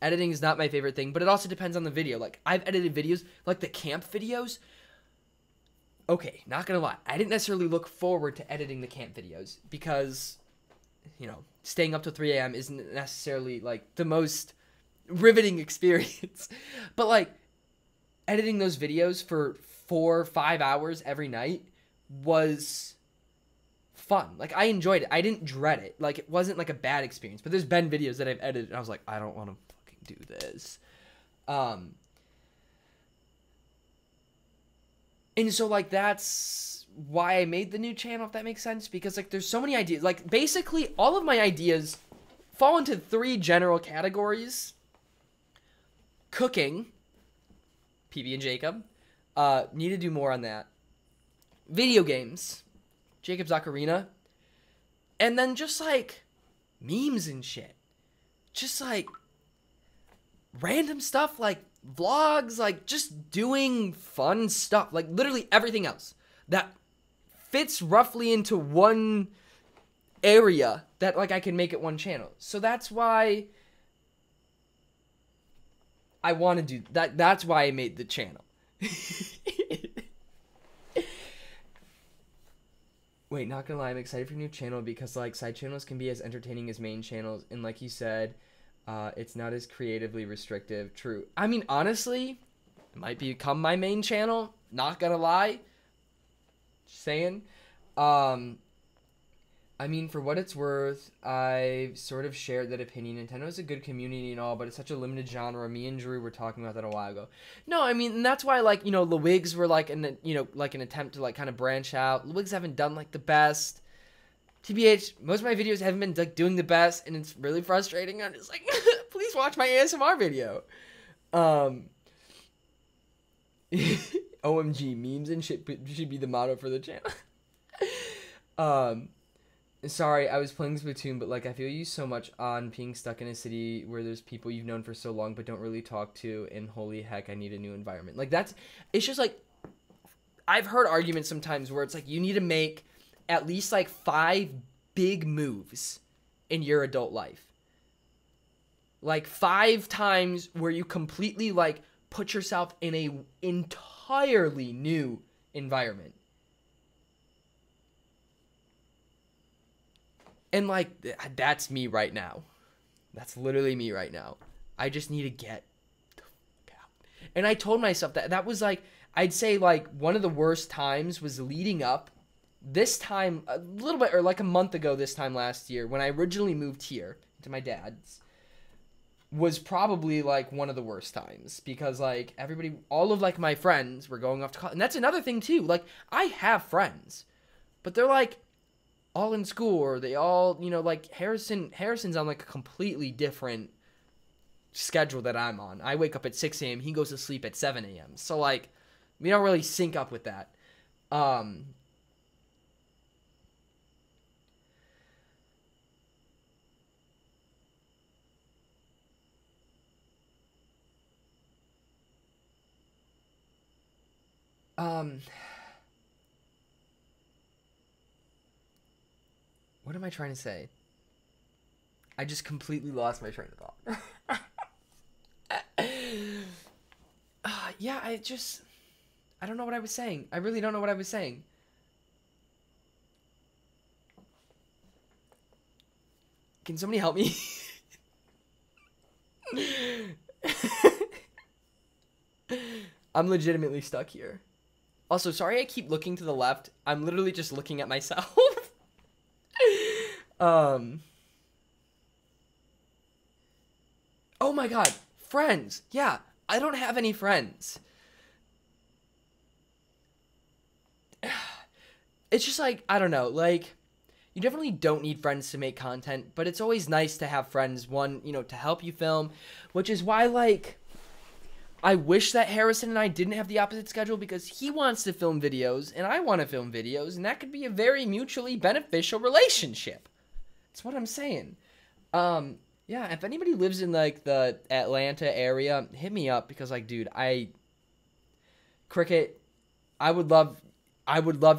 Editing is not my favorite thing, but it also depends on the video. Like, I've edited videos, like the camp videos. Okay, not gonna lie, I didn't necessarily look forward to editing the camp videos because, you know, staying up till 3 a.m. isn't necessarily, like, the most riveting experience. But, like, editing those videos for 4 or 5 hours every night was fun. Like, I enjoyed it. I didn't dread it. Like, it wasn't, like, a bad experience. But there's been videos that I've edited, and I was like, I don't want to fucking do this. And so, like, that's why I made the new channel, if that makes sense. Because, like, there's so many ideas. Like, basically, all of my ideas fall into 3 general categories. Cooking. PB and Jacob. Need to do more on that. Video games. Jacob's Ocarina. And then just, like, memes and shit. Just, like, random stuff, like, vlogs, like, just doing fun stuff. Like, literally everything else that fits roughly into one area that, like, I can make it one channel. So that's why I want to do that. That's why I made the channel. Wait, not gonna lie, I'm excited for a new channel because, like, side channels can be as entertaining as main channels, and like you said, it's not as creatively restrictive. True. I mean, honestly, it might become my main channel, not gonna lie. Just saying. I mean, for what it's worth, I've sort of shared that opinion. Nintendo is a good community and all, but it's such a limited genre. Me and Drew were talking about that a while ago. No, I mean, and that's why, like, you know, the Wigs were, like, an attempt to, like, kind of branch out. The Wigs haven't done, like, the best. TBH, most of my videos haven't been, like, doing the best, and it's really frustrating. I'm just like, please watch my ASMR video. OMG, memes and shit should be the motto for the channel. Sorry, I was playing Splatoon, but, like, I feel you so much on being stuck in a city where there's people you've known for so long but don't really talk to, and holy heck, I need a new environment. Like, it's just, like, I've heard arguments sometimes where it's, like, you need to make at least, like, 5 big moves in your adult life. Like, 5 times where you completely, like, put yourself in a entirely new environment. And, like, that's me right now. That's literally me right now. I just need to get the fuck out. And I told myself that was, like, I'd say, like, one of the worst times was leading up. This time, a little bit, or like a month ago this time last year, when I originally moved here to my dad's, was probably, like, one of the worst times. Because, like, everybody, all of, like, my friends were going off to college. And that's another thing, too. Like, I have friends. But they're, like, all in school, or they all, you know, like, Harrison's on, like, a completely different schedule that I'm on. I wake up at 6 a.m., he goes to sleep at 7 a.m. So, like, we don't really sync up with that. What am I trying to say? I just completely lost my train of thought. Yeah, I don't know what I was saying. I really don't know what I was saying. Can somebody help me? I'm legitimately stuck here. Also, sorry I keep looking to the left. I'm literally just looking at myself. Oh my god, friends. Yeah, I don't have any friends. It's just like, I don't know, like, you definitely don't need friends to make content, but it's always nice to have friends, one, you know, to help you film, which is why, like, I wish that Harrison and I didn't have the opposite schedule, because he wants to film videos and I want to film videos, and that could be a very mutually beneficial relationship. That's what I'm saying. Yeah, if anybody lives in, like, the Atlanta area, hit me up, because, like, dude, Cricket, I would love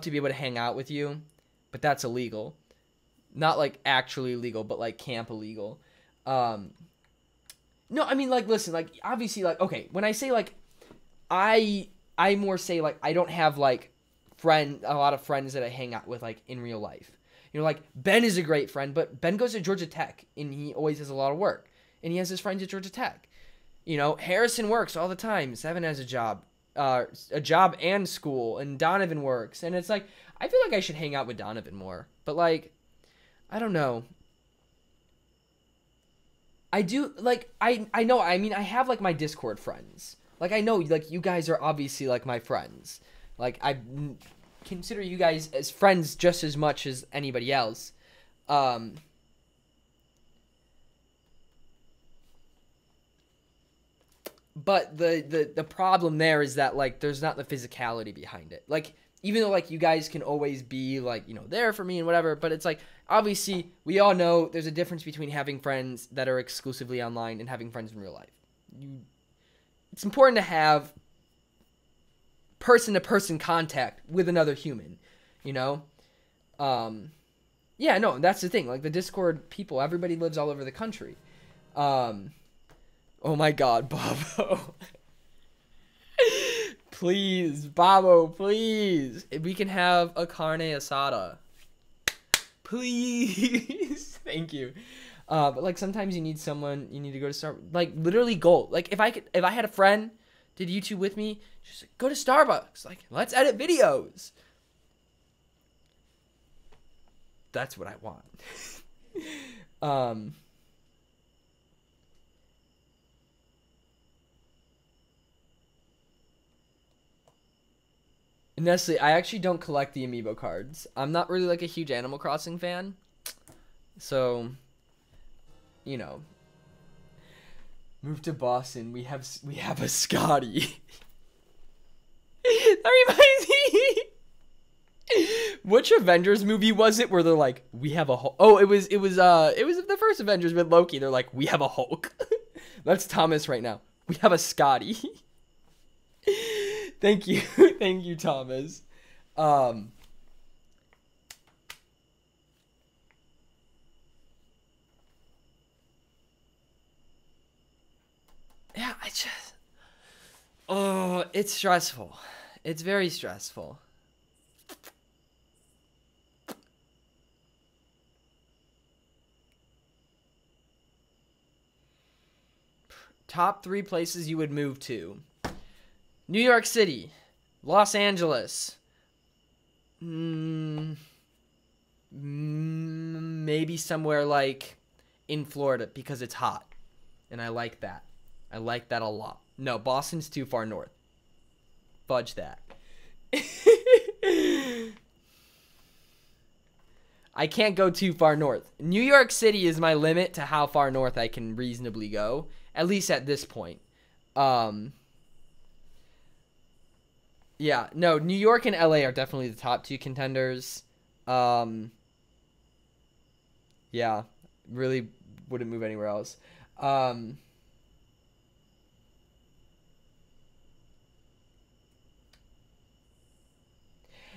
to be able to hang out with you, but that's illegal. Not like actually illegal, but like camp illegal. No, I mean, like, listen, like, obviously, like, okay, when I say, like, I more say, like, I don't have, like, a lot of friends that I hang out with, like, in real life. You know, like, Ben is a great friend, but Ben goes to Georgia Tech, and he always has a lot of work, and he has his friends at Georgia Tech. You know, Harrison works all the time. Seven has a job and school, and Donovan works, and it's like, I feel like I should hang out with Donovan more, but, like, I don't know. I do, like, I know, I mean, I have, like, my Discord friends. Like, I know, like, you guys are obviously, like, my friends. Like, I consider you guys as friends just as much as anybody else. But the problem there is that, like, there's not the physicality behind it. Like, even though, like, you guys can always be, like, you know, there for me and whatever, but it's like, obviously, we all know there's a difference between having friends that are exclusively online and having friends in real life. It's important to have person-to-person contact with another human, you know? Yeah, no, that's the thing. Like, the Discord people, everybody lives all over the country. Oh my god, Bobo. Please, Bobo, please. If we can have a carne asada. Please. Thank you. But like sometimes you need to go to Starbucks. Like literally go. Like if I had a friend did YouTube with me, just like, go to Starbucks. Like let's edit videos. That's what I want. Nestle, I actually don't collect the amiibo cards. I'm not really like a huge Animal Crossing fan. So, you know, move to Boston. We have a Scotty. That reminds me. Which Avengers movie was it where they're like, we have a Hulk? Oh, it was the first Avengers with Loki. They're like, we have a Hulk. That's Thomas right now. We have a Scotty. Thank you. Thank you, Thomas. Yeah, oh, it's stressful. It's very stressful. Top 3 places you would move to. New York City, Los Angeles, maybe somewhere like in Florida because it's hot, and I like that. I like that a lot. No, Boston's too far north. Fudge that. I can't go too far north. New York City is my limit to how far north I can reasonably go, at least at this point. Yeah, no, New York and LA are definitely the top 2 contenders. Yeah, really wouldn't move anywhere else.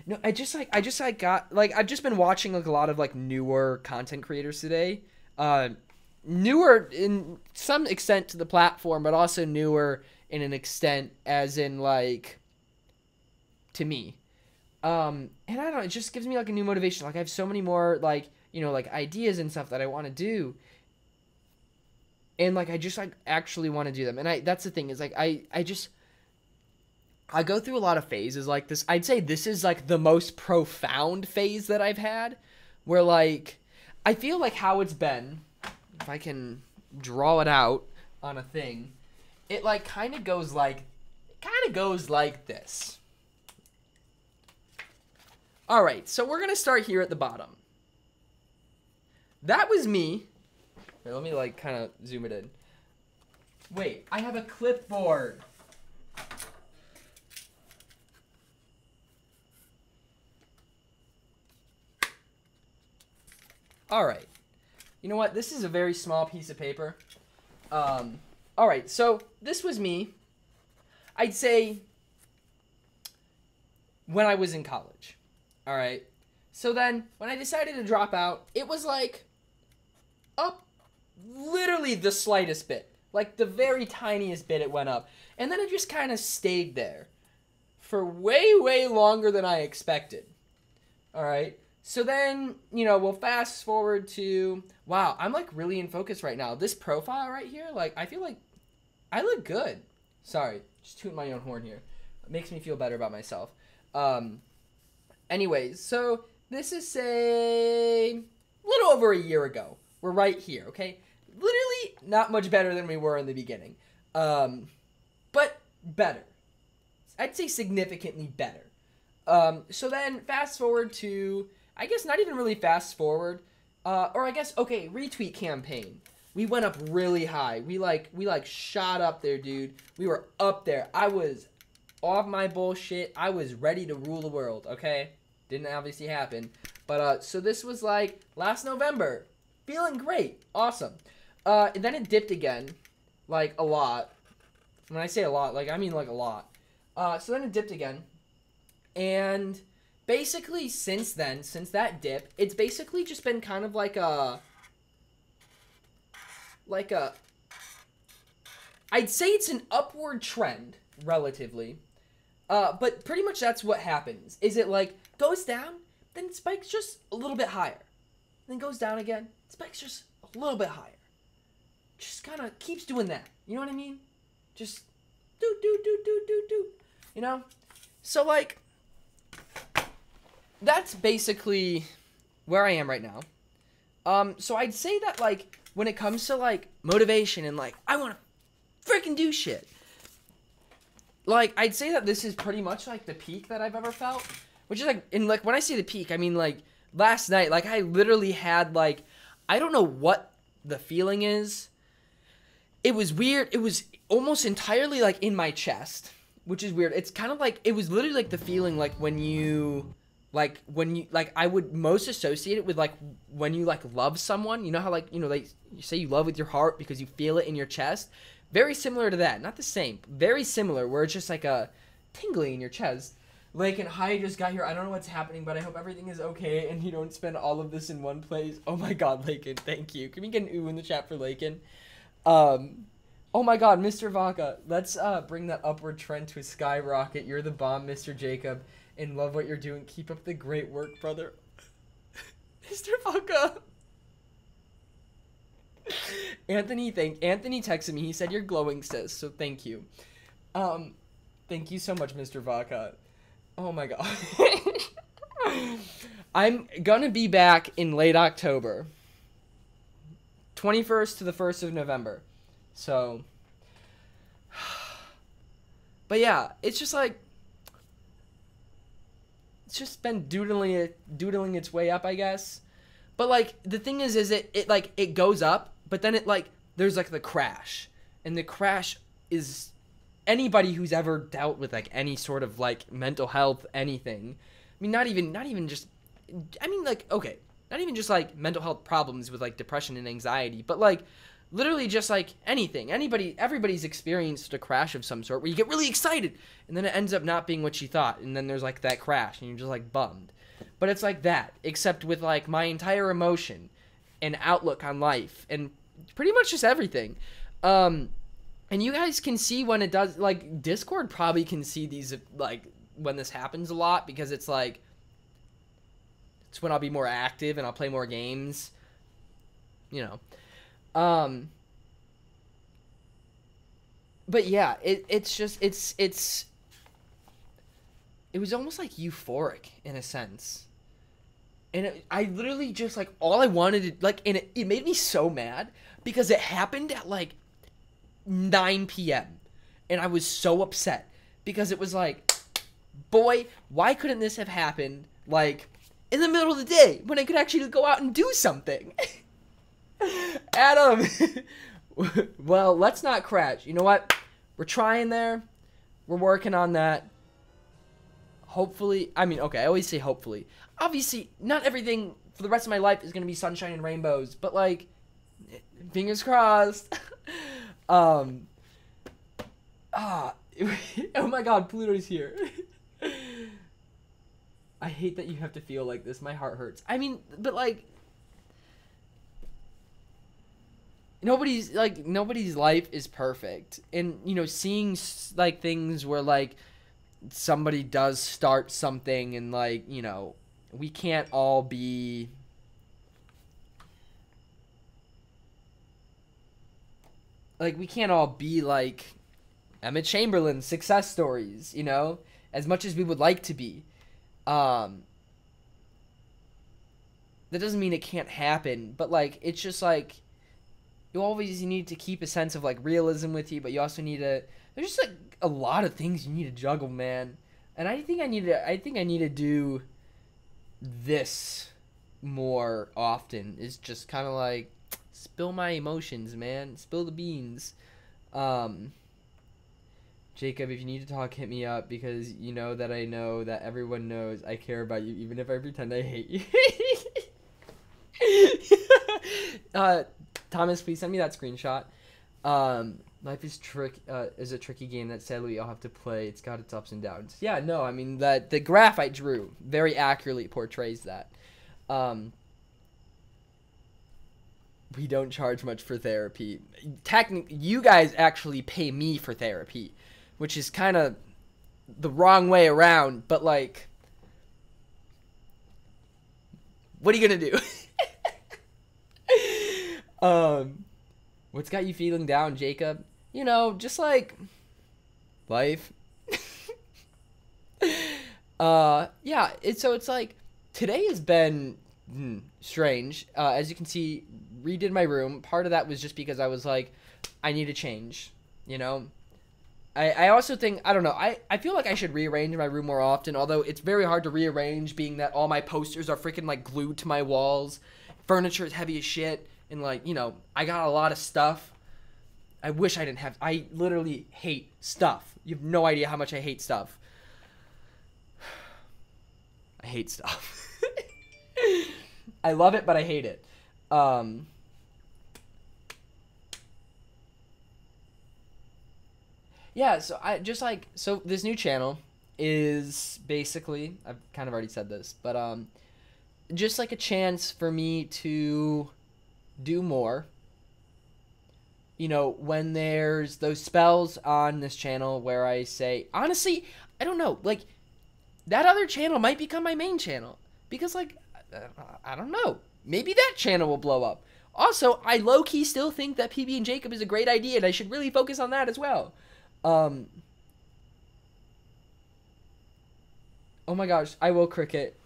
No, I've just been watching like a lot of like newer content creators today. Newer in some extent to the platform, but also newer in an extent as in like to me. And I don't know, it just gives me like a new motivation. Like I have so many more like, you know, like ideas and stuff that I want to do. And like I just like actually want to do them. And that's the thing is like I go through a lot of phases like this. I'd say this is like the most profound phase that I've had where like I feel like how it's been, if I can draw it out on a thing, it like kind of goes like this. All right, so we're going to start here at the bottom. That was me. Here, let me like kind of zoom it in. Wait, I have a clipboard. All right. You know what? This is a very small piece of paper. All right, so this was me. I'd say when I was in college. All right. So then, when I decided to drop out, it was like up literally the slightest bit. Like the very tiniest bit it went up. And then it just kind of stayed there for way, way longer than I expected. All right. So then, you know, we'll fast forward to, wow, I'm like really in focus right now. This profile right here, like, I feel like I look good. Sorry, just tooting my own horn here. It makes me feel better about myself. Anyways, so this is a little over a year ago. We're right here, okay? Literally not much better than we were in the beginning. But better. I'd say significantly better. So then fast forward to, I guess not even really fast forward, or I guess, okay, retweet campaign. We went up really high. We shot up there, dude. We were up there. I was off my bullshit. I was ready to rule the world, okay? Didn't obviously happen. But, so this was like last November. Feeling great. Awesome. And then it dipped again, like a lot. When I say a lot, like I mean like a lot. So then it dipped again. And basically since then, since that dip, it's basically just been kind of like a I'd say it's an upward trend, relatively. But pretty much that's what happens. Is it like goes down, then it spikes just a little bit higher. Then goes down again, spikes just a little bit higher. Just kind of keeps doing that. You know what I mean? Just do. You know? So like that's basically where I am right now. So I'd say that like when it comes to like motivation and like I want to freaking do shit, like I'd say that this is pretty much like the peak that I've ever felt, which is like, and like when I say the peak, I mean like last night, like I literally had like, I don't know what the feeling is. It was weird. It was almost entirely like in my chest, which is weird. It's kind of like, it was literally like the feeling like when you I would most associate it with like when you like love someone, you know how like, you know, like you say you love with your heart because you feel it in your chest. Very similar to that. Not the same. Very similar, where it's just like a tingling in your chest. Lakin, hi, I just got here. I don't know what's happening, but I hope everything is okay and you don't spend all of this in one place. Oh my god, Lakin, thank you. Can we get an ooh in the chat for Lakin? Oh my god, Mr. Vaca. Let's bring that upward trend to a skyrocket. You're the bomb, Mr. Jacob. And love what you're doing. Keep up the great work, brother. Mr. Vaca. Anthony texted me. He said you're glowing, sis. So thank you. Thank you so much, Mr. Vaca. Oh my god. I'm gonna be back in late October. 21st to the 1st of November. So. But yeah, it's just like. It's just been doodling its way up, I guess. But like the thing is it like it goes up, but then it like there's like the crash. And the crash is anybody who's ever dealt with like any sort of like mental health anything. I mean not even just I mean like okay, not even just like mental health problems with like depression and anxiety, but like literally just like anything. Everybody's experienced a crash of some sort where you get really excited and then it ends up not being what you thought, and then there's like that crash and you're just like bummed. But it's like that, except with like my entire emotion and outlook on life and pretty much just everything. And you guys can see when it does, like Discord probably can see these like when this happens a lot, because it's like it's when I'll be more active and I'll play more games, you know. But yeah, it was almost like euphoric in a sense. And I literally just like, all I wanted to like, and it made me so mad because it happened at like 9 p.m. And I was so upset because it was like, boy, why couldn't this have happened like in the middle of the day when I could actually go out and do something? Adam, well, let's not crash. You know what? We're trying there. We're working on that. Hopefully, I mean, okay, I always say hopefully. Obviously, not everything for the rest of my life is going to be sunshine and rainbows, but like, fingers crossed. Oh my god, Pluto's here. I hate that you have to feel like this. My heart hurts. I mean, but like, nobody's life is perfect, and you know, seeing like things where like somebody does start something, and like, you know, we can't all be like Emma Chamberlain success stories, you know, as much as we would like to be. That doesn't mean it can't happen, but like, it's just like, you need to keep a sense of like realism with you, but you also need to, there's just like a lot of things you need to juggle, man. And I think I need to do this more often, is just kind of like spill my emotions, man. Spill the beans. Jacob, if you need to talk, hit me up, because you know that everyone knows I care about you, even if I pretend I hate you. Thomas, please send me that screenshot. Life is a tricky game that sadly we all have to play. It's got its ups and downs. Yeah, no, I mean, the graph I drew very accurately portrays that. We don't charge much for therapy. Technically, you guys actually pay me for therapy, which is kind of the wrong way around, but like, what are you gonna do? What's got you feeling down, Jacob? You know, just like life. Yeah, it's like today has been strange. As you can see, redid my room. Part of that was just because I was like, I need to change, you know? I also think, I don't know, I feel like I should rearrange my room more often, although it's very hard to rearrange, being that all my posters are freaking like glued to my walls. Furniture is heavy as shit, and like, you know, I got a lot of stuff. I wish I didn't have, I literally hate stuff. You have no idea how much I hate stuff. I hate stuff. I love it, but I hate it. Yeah, so so this new channel is basically, I've kind of already said this, but just like a chance for me to do more. You know, when there's those spells on this channel where I say, honestly, I don't know, like, that other channel might become my main channel, because like, I don't know, maybe that channel will blow up. Also, I low-key still think that PB and Jacob is a great idea, and I should really focus on that as well. Oh my gosh, I will cricket.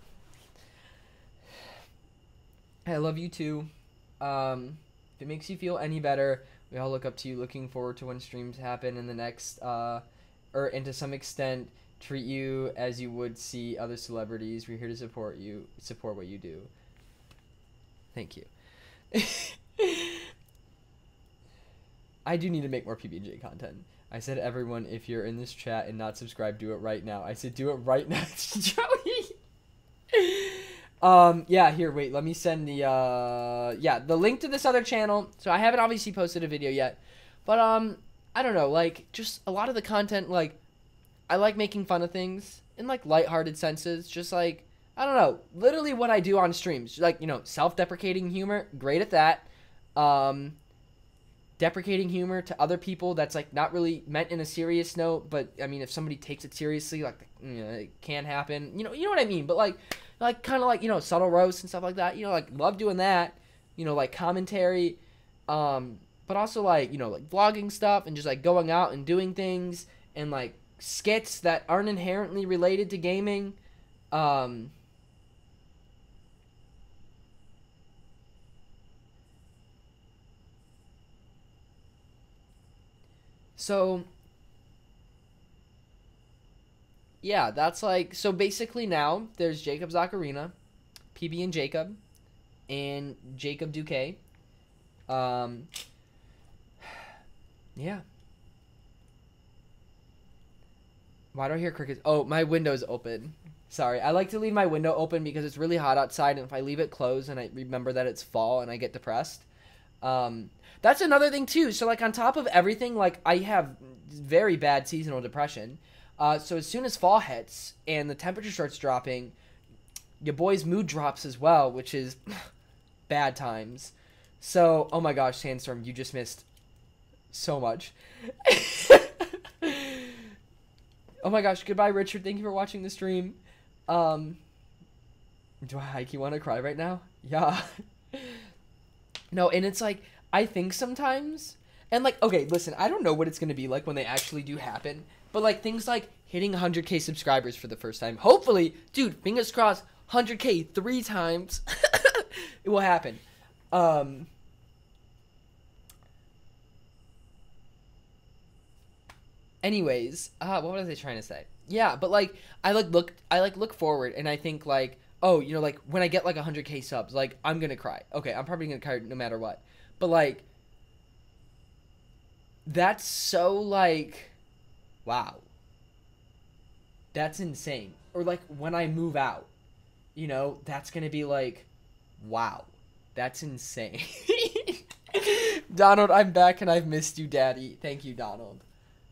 I love you too. If it makes you feel any better, we all look up to you, looking forward to when streams happen in the next, and to some extent, treat you as you would see other celebrities. We're here to support what you do. Thank you. I do need to make more PB&J content. I said, everyone, if you're in this chat and not subscribed, do it right now. I said, do it right now. Joey. Yeah, here, wait, let me send the link to this other channel. So I haven't obviously posted a video yet, but, I don't know, like, just a lot of the content, like, I like making fun of things in, like, lighthearted senses, just, like, I don't know, literally what I do on streams, like, you know, self-deprecating humor, great at that, deprecating humor to other people that's, like, not really meant in a serious note, but, I mean, if somebody takes it seriously, like, you know, it can happen, you know what I mean, but, like, kind of, like, you know, subtle roasts and stuff like that, you know, like, love doing that, you know, like, commentary, but also, like, you know, like, vlogging stuff, and just, like, going out and doing things, and, like, skits that aren't inherently related to gaming, so, yeah, that's, like, so basically now, there's Jacob Zacharina, PB and Jacob Ducay, yeah. Why do I hear crickets? Oh, my window's open. Sorry, I like to leave my window open because it's really hot outside, and if I leave it closed and I remember that it's fall and I get depressed. That's another thing too. So, like, on top of everything, like, I have very bad seasonal depression. So as soon as fall hits and the temperature starts dropping, your boy's mood drops as well, which is bad times. So, oh my gosh, Sandstorm, you just missed so much. Oh my gosh, goodbye, Richard. Thank you for watching the stream. Do I hikey want to cry right now? Yeah. No, and it's like, I think sometimes, and like, okay, listen, I don't know what it's going to be like when they actually do happen, but like things like hitting 100K subscribers for the first time. Hopefully, dude, fingers crossed, 100K 3 times. It will happen. Anyways, what was I trying to say? Yeah, but like I look forward and I think like, oh, you know, like when I get like 100K subs, like I'm gonna cry. Okay, I'm probably gonna cry no matter what. But like, that's so like, wow, that's insane. Or like when I move out, you know, that's gonna be like, wow, that's insane. Donald, I'm back and I've missed you, Daddy. Thank you, Donald.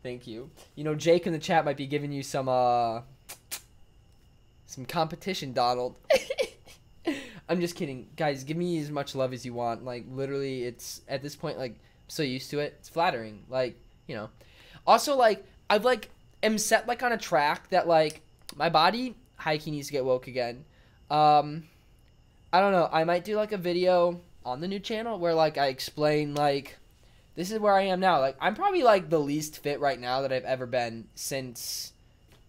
Thank you. You know, Jake in the chat might be giving you some competition, Donald. I'm just kidding. Guys, give me as much love as you want. Like, literally, it's, at this point, like, I'm so used to it. It's flattering. Like, you know. Also, like, I've, like, am set, like, on a track that, like, my body, high-key needs to get woke again. I don't know. I might do, like, a video on the new channel where, like, I explain, like, this is where I am now. Like, I'm probably, like, the least fit right now that I've ever been since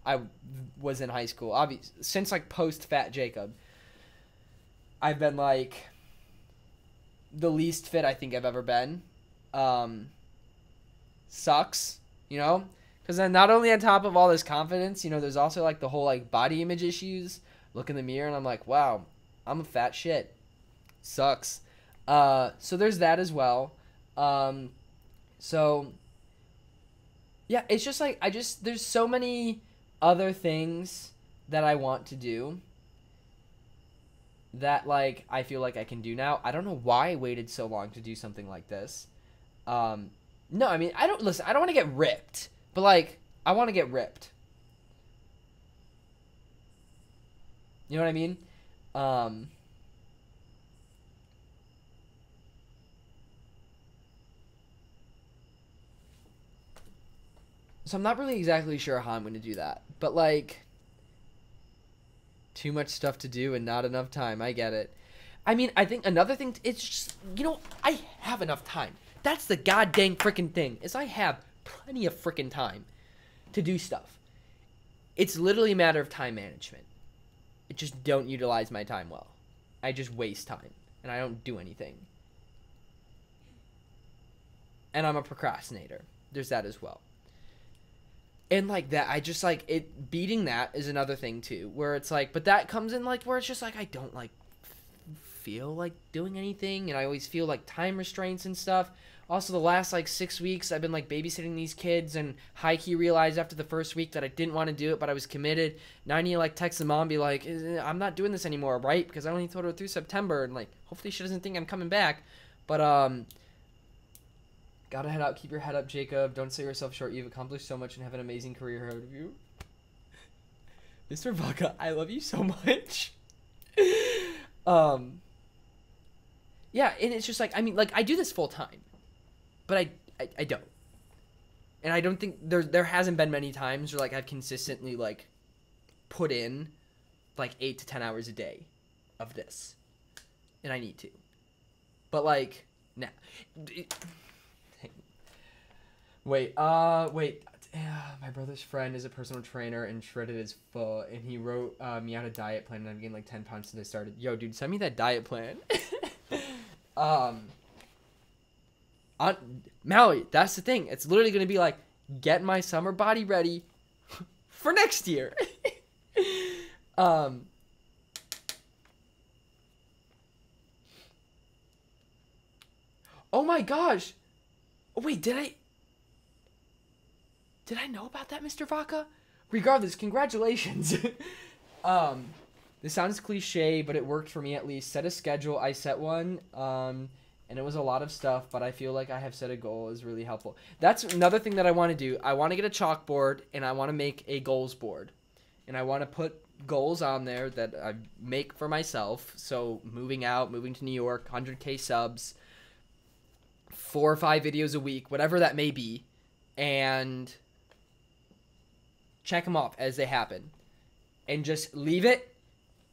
I was in high school. Obviously, since, like, post-Fat Jacob. I've been, like, the least fit I think I've ever been. Sucks, you know? Because then not only on top of all this confidence, you know, there's also, like, the whole, like, body image issues. Look in the mirror, and I'm like, wow, I'm a fat shit. Sucks. So there's that as well. So, yeah, it's just, like, there's so many other things that I want to do that, like, I feel like I can do now. I don't know why I waited so long to do something like this. No, I mean, I don't want to get ripped, but, like, I want to get ripped. You know what I mean? So I'm not really exactly sure how I'm going to do that. But, like, too much stuff to do and not enough time. I get it. I mean, I think another thing, it's just, you know, I have enough time. That's the goddamn freaking thing, is I have plenty of freaking time to do stuff. It's literally a matter of time management. I just don't utilize my time well. I just waste time, and I don't do anything. And I'm a procrastinator. There's that as well. And, like, that, I just, like, beating that is another thing, too, where it's, like, but that comes in, like, where it's just, like, I don't, like, feel like doing anything, and I always feel, like, time restraints and stuff. Also, the last, like, 6 weeks, I've been, like, babysitting these kids, and high-key realized after the first week that I didn't want to do it, but I was committed. Now I need to, like, text the mom and be like, I'm not doing this anymore, right? Because I only told her through September, and, like, hopefully she doesn't think I'm coming back. But, gotta head out. Keep your head up, Jacob. Don't sell yourself short. You've accomplished so much and have an amazing career ahead of you. Mr. Vodka, I love you so much. Yeah, and it's just like, I mean, like, I do this full time, but I don't. And I don't think there hasn't been many times where, like, I've consistently, like, put in, like, 8 to 10 hours a day of this. And I need to. But, like, nah. Wait, my brother's friend is a personal trainer and shredded his foot, and he wrote me out a diet plan, and I've gained like 10 pounds since I started. Yo, dude, send me that diet plan. Mallory, that's the thing. It's literally gonna be like, get my summer body ready for next year. Oh my gosh. Wait, did I know about that, Mr. Vodka? Regardless, congratulations. This sounds cliche, but it worked for me at least. Set a schedule. I set one, and it was a lot of stuff, but I feel like I have set a goal is really helpful. That's another thing that I want to do. I want to get a chalkboard, and I want to make a goals board. And I want to put goals on there that I make for myself. So moving to New York, 100K subs, 4 or 5 videos a week, whatever that may be, and check them off as they happen. And just leave it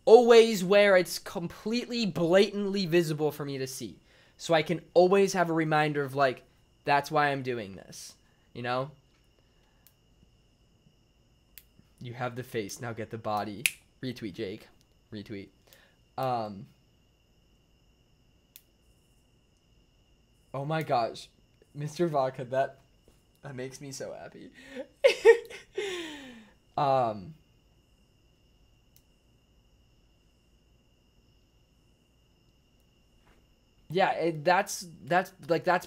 always where it's completely blatantly visible for me to see. So I can always have a reminder of, like, that's why I'm doing this, you know? You have the face, now get the body. Retweet, Jake. Retweet. Oh my gosh. Mr. Vodka, that makes me so happy. Yeah, that's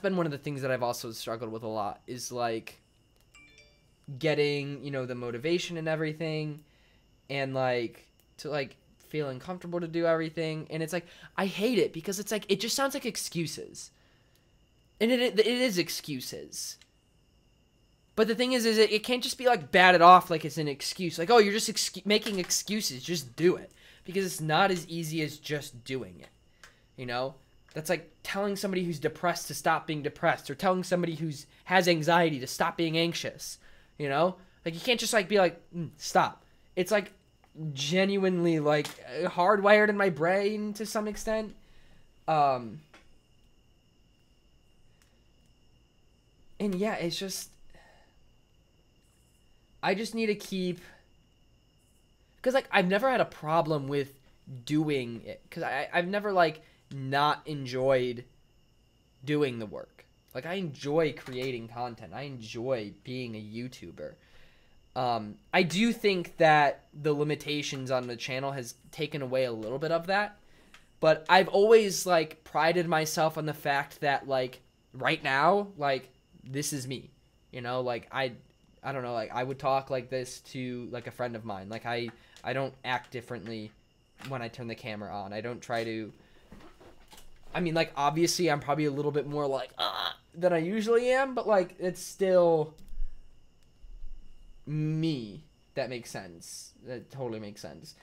been one of the things that I've also struggled with a lot, is like getting, you know, the motivation and everything, and like to like feeling comfortable to do everything. And it's like, I hate it because it's like, it just sounds like excuses, and it is excuses. But the thing is it can't just be like batted off like it's an excuse, like, oh, you're just making excuses. Just do it, because it's not as easy as just doing it, you know? That's like telling somebody who's depressed to stop being depressed, or telling somebody who's has anxiety to stop being anxious, you know? Like, you can't just like be like, stop. It's like genuinely like hardwired in my brain to some extent. And yeah, it's just, I just need to keep, because like I've never had a problem with doing it, because I've never like not enjoyed doing the work. Like, I enjoy creating content. I enjoy being a YouTuber. I do think that the limitations on the channel has taken away a little bit of that, but I've always like prided myself on the fact that like right now, like, this is me, you know? Like, I don't know, like I would talk like this to like a friend of mine. Like, I don't act differently when I turn the camera on. I don't try to, I mean, like, obviously I'm probably a little bit more like than I usually am, but like it's still me. That makes sense. That totally makes sense.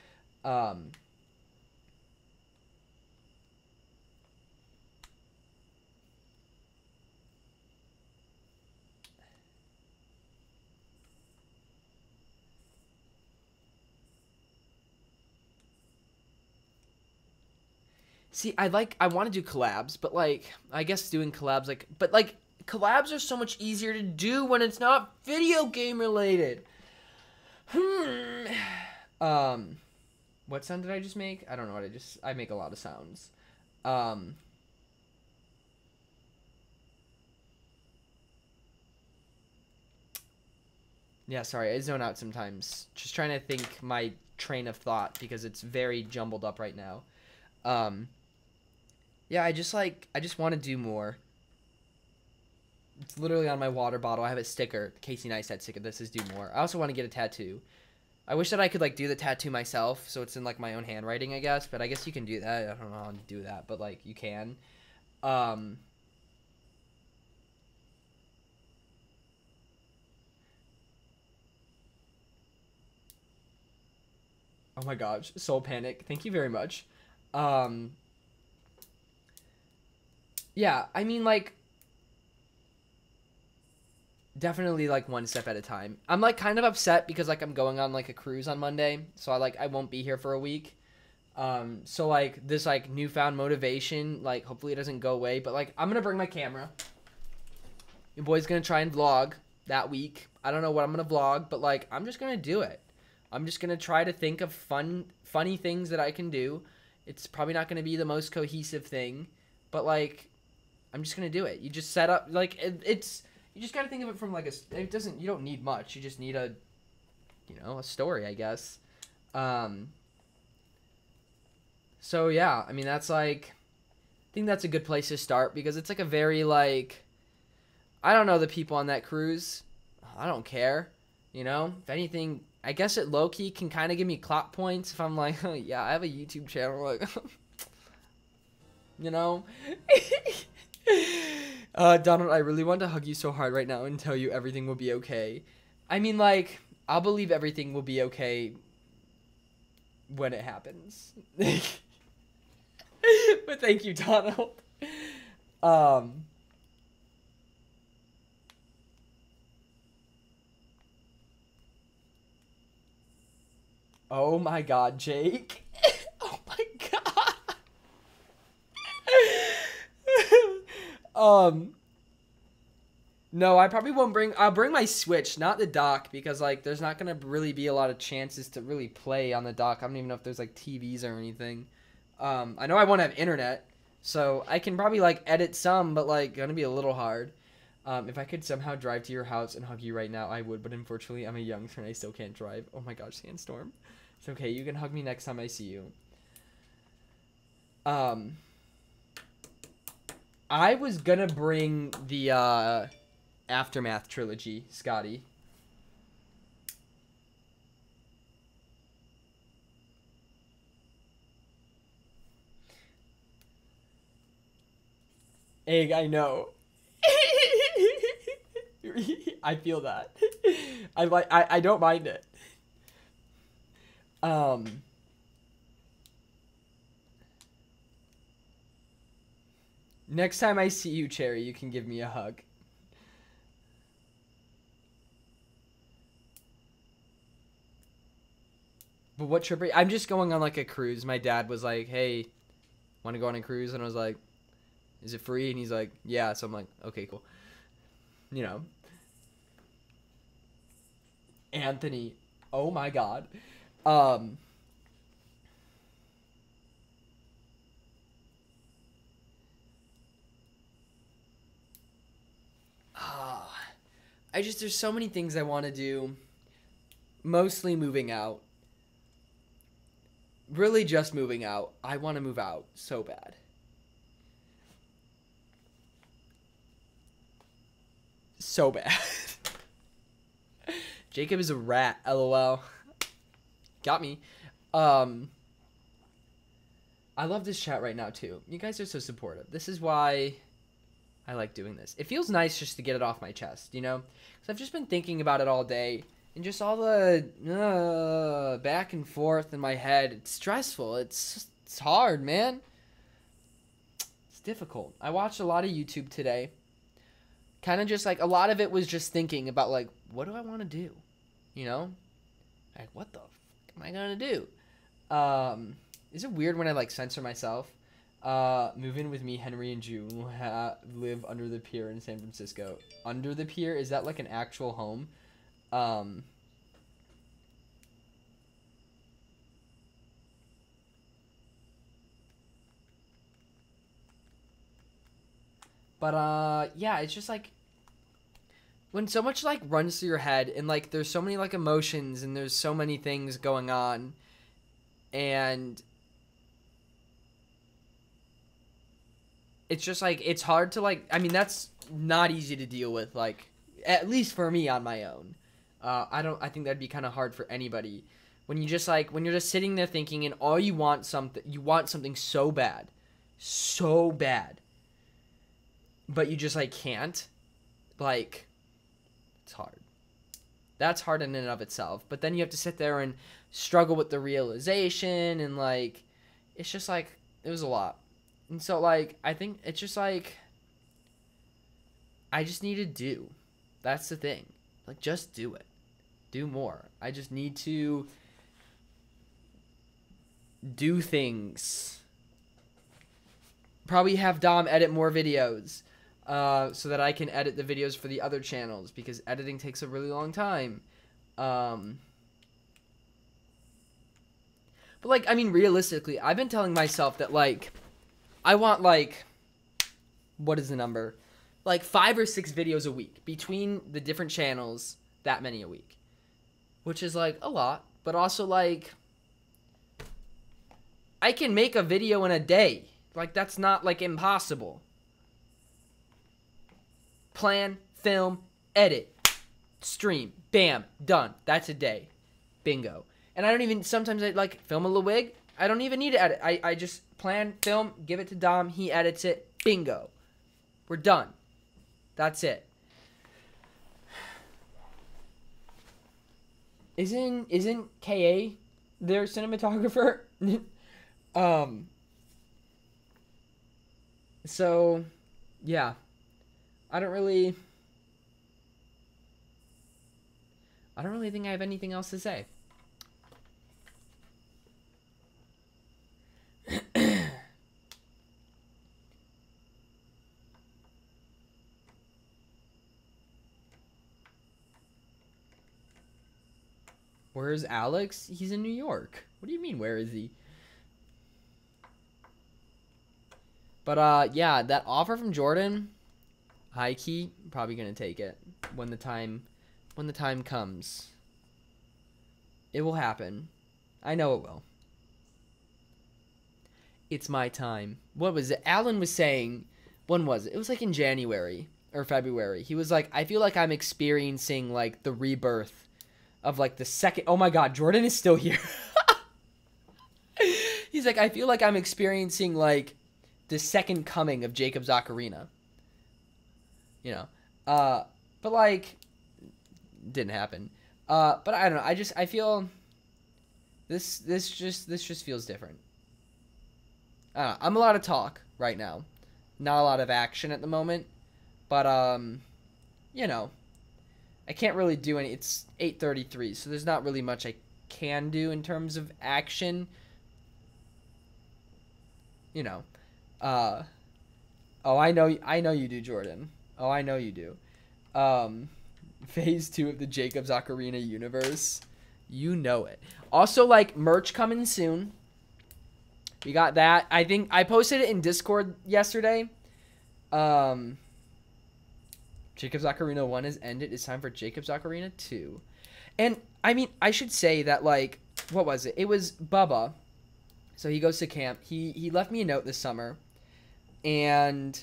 See, I want to do collabs, but like, I guess doing collabs, like, but like, collabs are so much easier to do when it's not video game related. What sound did I just make? I don't know what I make a lot of sounds. Yeah, sorry, I zone out sometimes. Just trying to think my train of thought because it's very jumbled up right now. Yeah, I just want to do more. It's literally on my water bottle. I have a sticker. Casey Neistat sticker. This is do more. I also want to get a tattoo. I wish that I could like do the tattoo myself, so it's in like my own handwriting, I guess. But I guess you can do that. I don't know how to do that, but like you can. Oh my gosh, Soul Panic. Thank you very much. Yeah, I mean, like, definitely like one step at a time. I'm like kind of upset because like I'm going on like a cruise on Monday, so I won't be here for a week. So like this like newfound motivation, like hopefully it doesn't go away, but like I'm gonna bring my camera. Your boy's gonna try and vlog that week. I don't know what I'm gonna vlog, but like I'm just gonna do it. I'm just gonna try to think of funny things that I can do. It's probably not gonna be the most cohesive thing, but like I'm just gonna do it. You just set up like it's. You just gotta think of it from like you don't need much. You just need a story, I guess. So yeah, I mean that's like, I think that's a good place to start because it's like a very like, I don't know the people on that cruise. I don't care, you know. If anything, I guess it low key can kind of give me clout points if I'm like, oh, yeah, I have a YouTube channel, like, you know. Donald, I really want to hug you so hard right now and tell you everything will be okay. I mean, like, I'll believe everything will be okay when it happens. But thank you, Donald. Oh my God, Jake. Oh my God. No, I probably won't I'll bring my Switch, not the dock, because, like, there's not going to really be a lot of chances to really play on the dock. I don't even know if there's, like, TVs or anything. I know I won't have internet, so I can probably, like, edit some, but, like, going to be a little hard. If I could somehow drive to your house and hug you right now, I would, but unfortunately, I'm a youngster and I still can't drive. Oh my gosh, Sandstorm. It's okay, you can hug me next time I see you. I was gonna bring the, Aftermath trilogy, Scotty. Egg, I know. I feel that. I don't mind it. Next time I see you, Cherry, you can give me a hug. But what trip I'm just going on, like, a cruise. My dad was like, hey, want to go on a cruise? And I was like, is it free? And he's like, yeah. So I'm like, okay, cool. You know. Anthony. Oh, my God. There's so many things I want to do. Mostly moving out. Really just moving out. I want to move out so bad. So bad. Jacob is a rat, LOL. Got me. I love this chat right now, too. You guys are so supportive. This is why I like doing this. It feels nice just to get it off my chest, you know? Because I've just been thinking about it all day. And just all the back and forth in my head. It's stressful. It's hard, man. It's difficult. I watched a lot of YouTube today. Kind of just, like, a lot of it was just thinking about, like, what do I want to do? You know? Like, what the fuck am I going to do? Is it weird when I, like, censor myself? Move in with me, Henry and June live under the pier in San Francisco. Under the pier? Is that, like, an actual home? Yeah, it's just, like, when so much, like, runs through your head, and, like, there's so many, like, emotions, and there's so many things going on, and it's just, like, it's hard to, like, I mean, that's not easy to deal with, like, at least for me on my own. I think that'd be kind of hard for anybody. When you just, like, when you're just sitting there thinking and all you want something so bad. So bad. But you just, like, can't. Like, it's hard. That's hard in and of itself. But then you have to sit there and struggle with the realization and, like, it's just, like, it was a lot. And so, like, I think it's just, like, I just need to do. That's the thing. Like, just do it. Do more. I just need to do things. Probably have Dom edit more videos so that I can edit the videos for the other channels because editing takes a really long time. But, like, I mean, realistically, I've been telling myself that, like, I want, like, what is the number? Like, 5 or 6 videos a week between the different channels, that many a week. Which is, like, a lot, but also, like, I can make a video in a day. Like, that's not, like, impossible. Plan, film, edit, stream, bam, done. That's a day. Bingo. And I don't even, sometimes I, like, film a little wig. I don't even need to edit. I just plan, film, give it to Dom, he edits it, bingo. We're done. That's it. Isn't KA their cinematographer. um. So, yeah, I don't really think I have anything else to say. Where's Alex? He's in New York. What do you mean, where is he? But yeah, that offer from Jordan, high key, probably gonna take it when the time comes. It will happen. I know it will. It's my time. What was it? Alan was saying, when was it? It was like in January or February. He was like, I feel like I'm experiencing like the rebirth of like the second. Oh my God, Jordan is still here. He's like, I feel like I'm experiencing like the second coming of Jacob's Ocarina. You know, but like, didn't happen. But I don't know. I feel this just feels different. I'm a lot of talk right now, not a lot of action at the moment. But you know, I can't really do any. It's 8:33, so there's not really much I can do in terms of action. You know, oh, I know you do, Jordan. Oh, I know you do. Phase 2 of the Jacob's Ocarina universe. You know it. Also, like, merch coming soon. We got that. I think I posted it in Discord yesterday. Jacob's Ocarina 1 has ended. It's time for Jacob's Ocarina 2. And, I mean, I should say that, like, what was it? It was Bubba. So he goes to camp. He left me a note this summer. And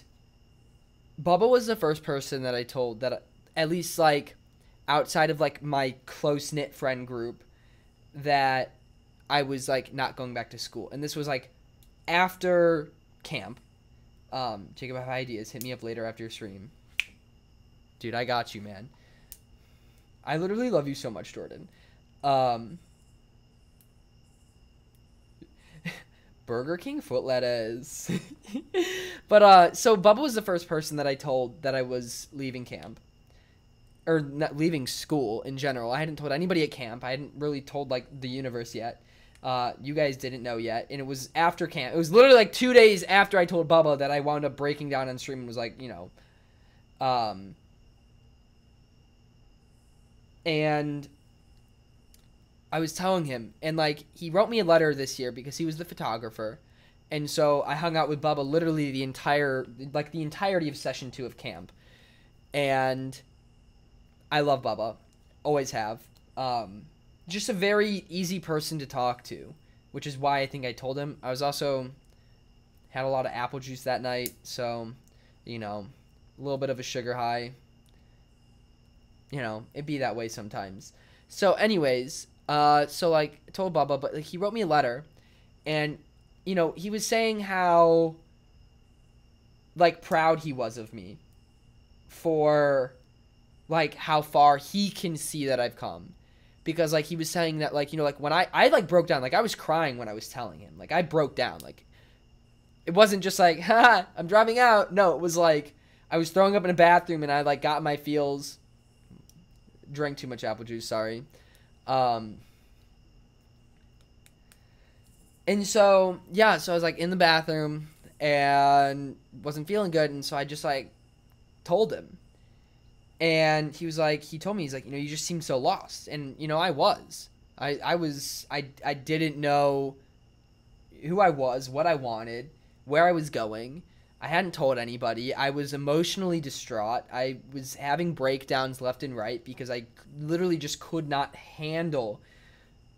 Bubba was the first person that I told that, at least, like, outside of, like, my close-knit friend group, that I was, like, not going back to school. And this was, like, after camp. Jacob, I have ideas. Hit me up later after your stream. Dude, I got you, man. I literally love you so much, Jordan. Burger King foot lettuce. But, so Bubba was the first person that I told that I was leaving camp. Or not leaving school in general. I hadn't told anybody at camp. I hadn't really told, like, the universe yet. You guys didn't know yet. And it was after camp. It was literally, like, 2 days after I told Bubba that I wound up breaking down on stream and was like, you know. And I was telling him. And, like, he wrote me a letter this year because he was the photographer. And so I hung out with Bubba literally the entirety of session 2 of camp. And I love Bubba. Always have. Just a very easy person to talk to, which is why I think I told him. I was also had a lot of apple juice that night, so, you know, a little bit of a sugar high. You know, it'd be that way sometimes. So anyways, so, like, I told Bubba, but, like, he wrote me a letter, and, you know, he was saying how, like, proud he was of me for, like, how far he can see that I've come. Because, like, he was saying that, like, you know, like, when I like, broke down. Like, I was crying when I was telling him. Like, I broke down. Like, it wasn't just like, haha, I'm dropping out. No, it was like, I was throwing up in a bathroom, and I, like, got my feels. Drank too much apple juice, sorry. And so, yeah, so I was, like, in the bathroom, and wasn't feeling good, and so I just, like, told him. And he was like, he told me, he's like, you know, you just seem so lost. And, you know, I was. I didn't know who I was, what I wanted, where I was going. I hadn't told anybody. I was emotionally distraught. I was having breakdowns left and right because I literally just could not handle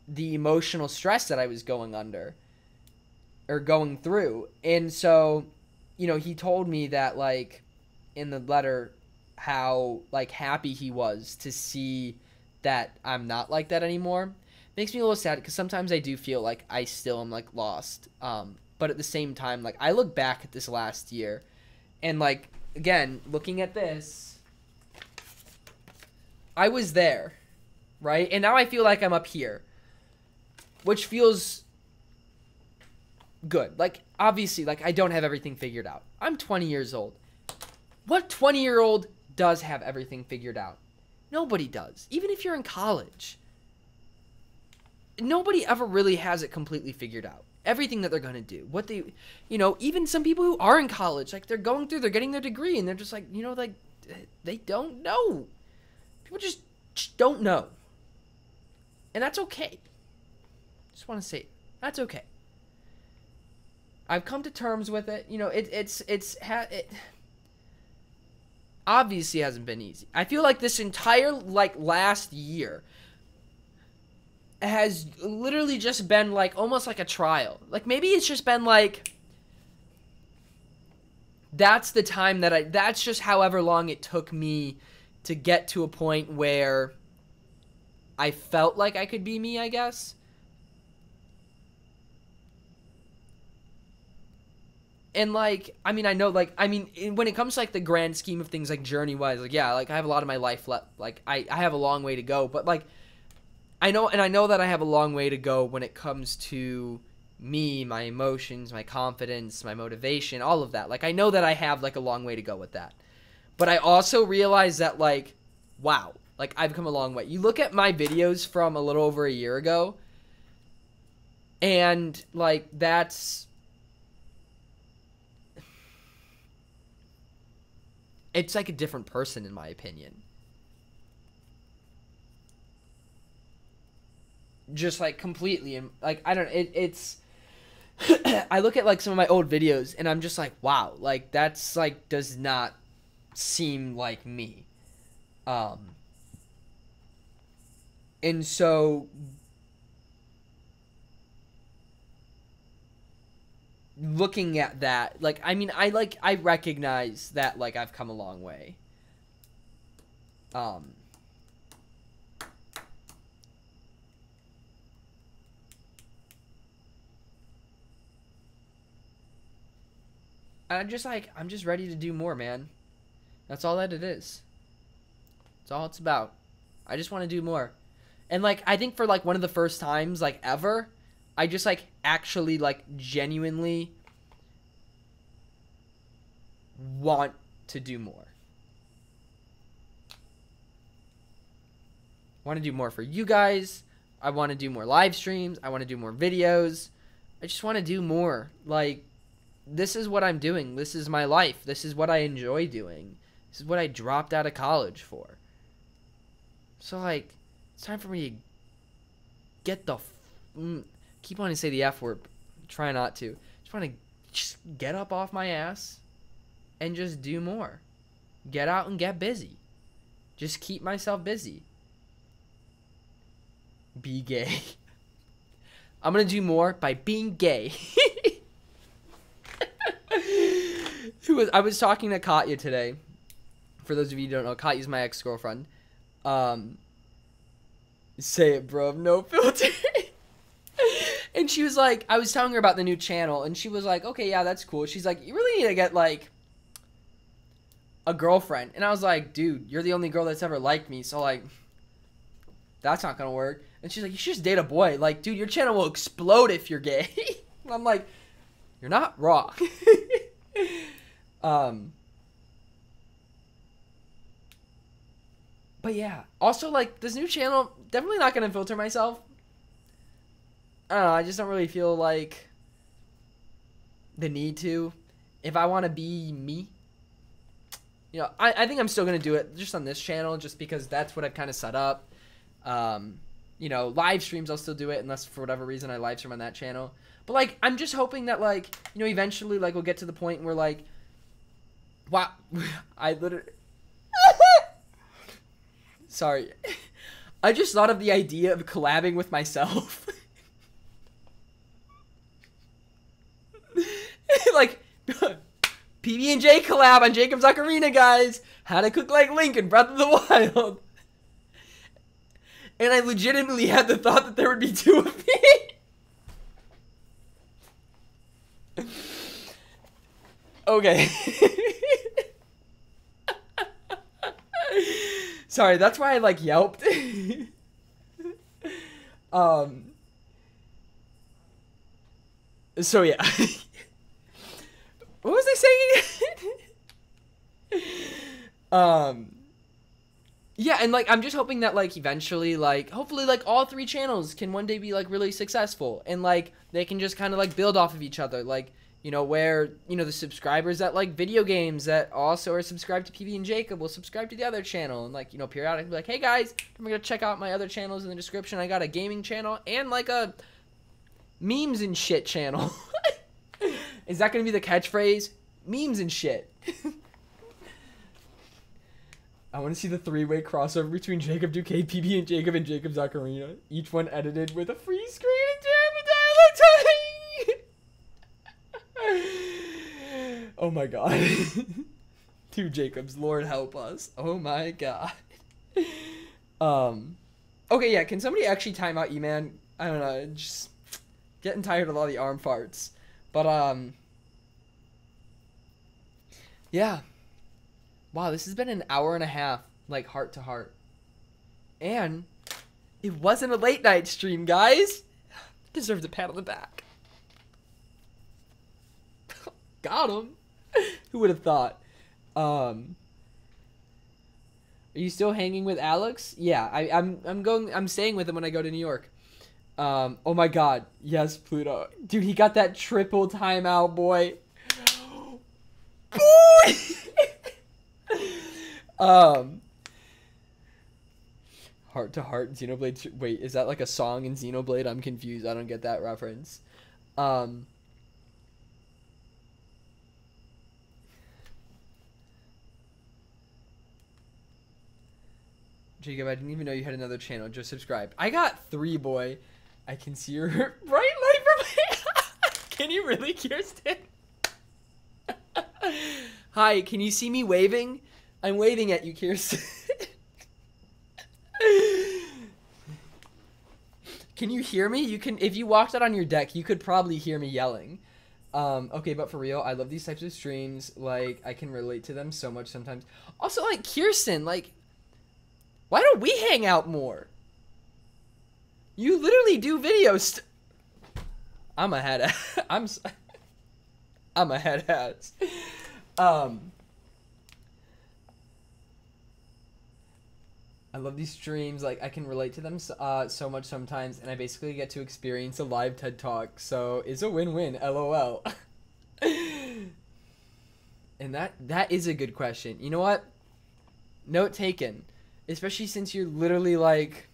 the emotional stress that I was going under or going through. And so, you know, he told me that, like, in the letter, how, like, happy he was to see that I'm not like that anymore. Makes me a little sad because sometimes I do feel like I still am, like, lost. But at the same time, like, I look back at this last year and, like, again, looking at this, I was there, right? And now I feel like I'm up here. which feels good. Like, obviously, like, I don't have everything figured out. I'm 20 years old. What 20-year-old does have everything figured out? Nobody does. Even if you're in college. Nobody ever really has it completely figured out. Everything that they're going to do. What they, you know, even some people who are in college, like, they're getting their degree, and they're just like, you know, like, they don't know. People just don't know. And that's okay. Just want to say, that's okay. I've come to terms with it. You know, it obviously hasn't been easy. I feel like this entire, like, last year has literally just been, like, almost like a trial. Like, maybe it's just been, like, that's the time that that's just however long it took me to get to a point where I felt like I could be me, I guess. And, like, I mean, I know, like, I mean, when it comes to, like, the grand scheme of things, like, journey-wise, like, yeah, like, I have a lot of my life left. Like, I have a long way to go. But, like, I know that I have a long way to go when it comes to me, my emotions, my confidence, my motivation, all of that. Like, I know that I have, like, a long way to go with that. But I also realize that, like, wow, like, I've come a long way. You look at my videos from a little over a year ago, and, like, that's... it's like a different person, in my opinion. Just, like, completely. And, like, I don't... it's... I look at, like, some of my old videos, and I'm just like, wow. Like, that's, like, does not seem like me. And so... looking at that, like, I mean, I recognize that, like, I've come a long way. I'm just ready to do more, man. That's all that it is. That's all it's about. I just want to do more. And, like, I think for, like, one of the first times, like, ever, I just, like, actually, like, genuinely want to do more. I want to do more for you guys. I want to do more live streams. I want to do more videos. I just want to do more. Like, this is what I'm doing. This is my life. This is what I enjoy doing. This is what I dropped out of college for. So, like, it's time for me to get the... keep wanting to say the F word. Try not to. Just want to just get up off my ass and just do more. Get out and get busy. Just keep myself busy. Be gay. I'm going to do more by being gay. I was talking to Katya today. For those of you who don't know, Katya's my ex-girlfriend. Say it, bro. No filter. And she was like, I was telling her about the new channel, and she was like, okay, yeah, that's cool. She's like, you really need to get, like, a girlfriend. And I was like, dude, you're the only girl that's ever liked me, so, like, that's not gonna work. And she's like, you should just date a boy. Like, dude, your channel will explode if you're gay. And I'm like, you're not wrong. But yeah, also, like, this new channel, definitely not gonna filter myself. I don't know, I just don't really feel like the need to. If I want to be me, you know, I think I'm still going to do it just on this channel, just because that's what I've kind of set up. You know, live streams, I'll still do it unless for whatever reason I live stream on that channel. But, like, I'm just hoping that, like, you know, eventually, like, we'll get to the point where, like, wow, I literally, sorry, I just thought of the idea of collabing with myself. Like, PB&J collab on Jacob's Ocarina, guys. How to cook like Link in Breath of the Wild. And I legitimately had the thought that there would be two of me. Okay. Sorry, that's why I, like, yelped. So yeah. What was I saying? Yeah, and like I'm just hoping that like eventually like hopefully like all three channels can one day be like really successful and like they can just kind of like build off of each other, like, you know, where, you know, the subscribers that like video games that also are subscribed to PB and Jacob will subscribe to the other channel, and like, you know, periodically be like, hey guys, I'm gonna check out my other channels in the description. I got a gaming channel and like a memes and shit channel. Is that gonna be the catchphrase? Memes and shit. I want to see the three-way crossover between Jacob Ducay, PB and Jacob Zacharina. Each one edited with a free screen and terrible dialect. Oh my god. Two Jacobs, Lord help us. Oh my god. Okay, yeah, can somebody actually time out E-Man? I don't know, just getting tired of all the arm farts. But, yeah. Wow, this has been an hour and a half, like, heart to heart. And it wasn't a late night stream, guys. Deserves a pat on the back. Got him. Who would have thought? Are you still hanging with Alex? Yeah, I'm staying with him when I go to New York. Oh my god. Yes, Pluto. Dude, he got that triple timeout, boy. Boy! Heart to Heart, Xenoblade. Wait, is that like a song in Xenoblade? I'm confused. I don't get that reference. Jacob, I didn't even know you had another channel. Just subscribe. I got 3, boy. I can see your bright light from here. Can you really, Kirsten? Hi, can you see me waving? I'm waving at you, Kirsten. Can you hear me? You can, if you walked out on your deck, you could probably hear me yelling. Okay, but for real, I love these types of streams. Like, I can relate to them so much sometimes. Also, like, Kirsten, like, why don't we hang out more? You literally do videos. I'm a head ass. I'm a head ass. I love these streams, like, I can relate to them so much sometimes, and I basically get to experience a live TED Talk, so it's a win-win, LOL. And that is a good question. You know what? Note taken. Especially since you're literally, like,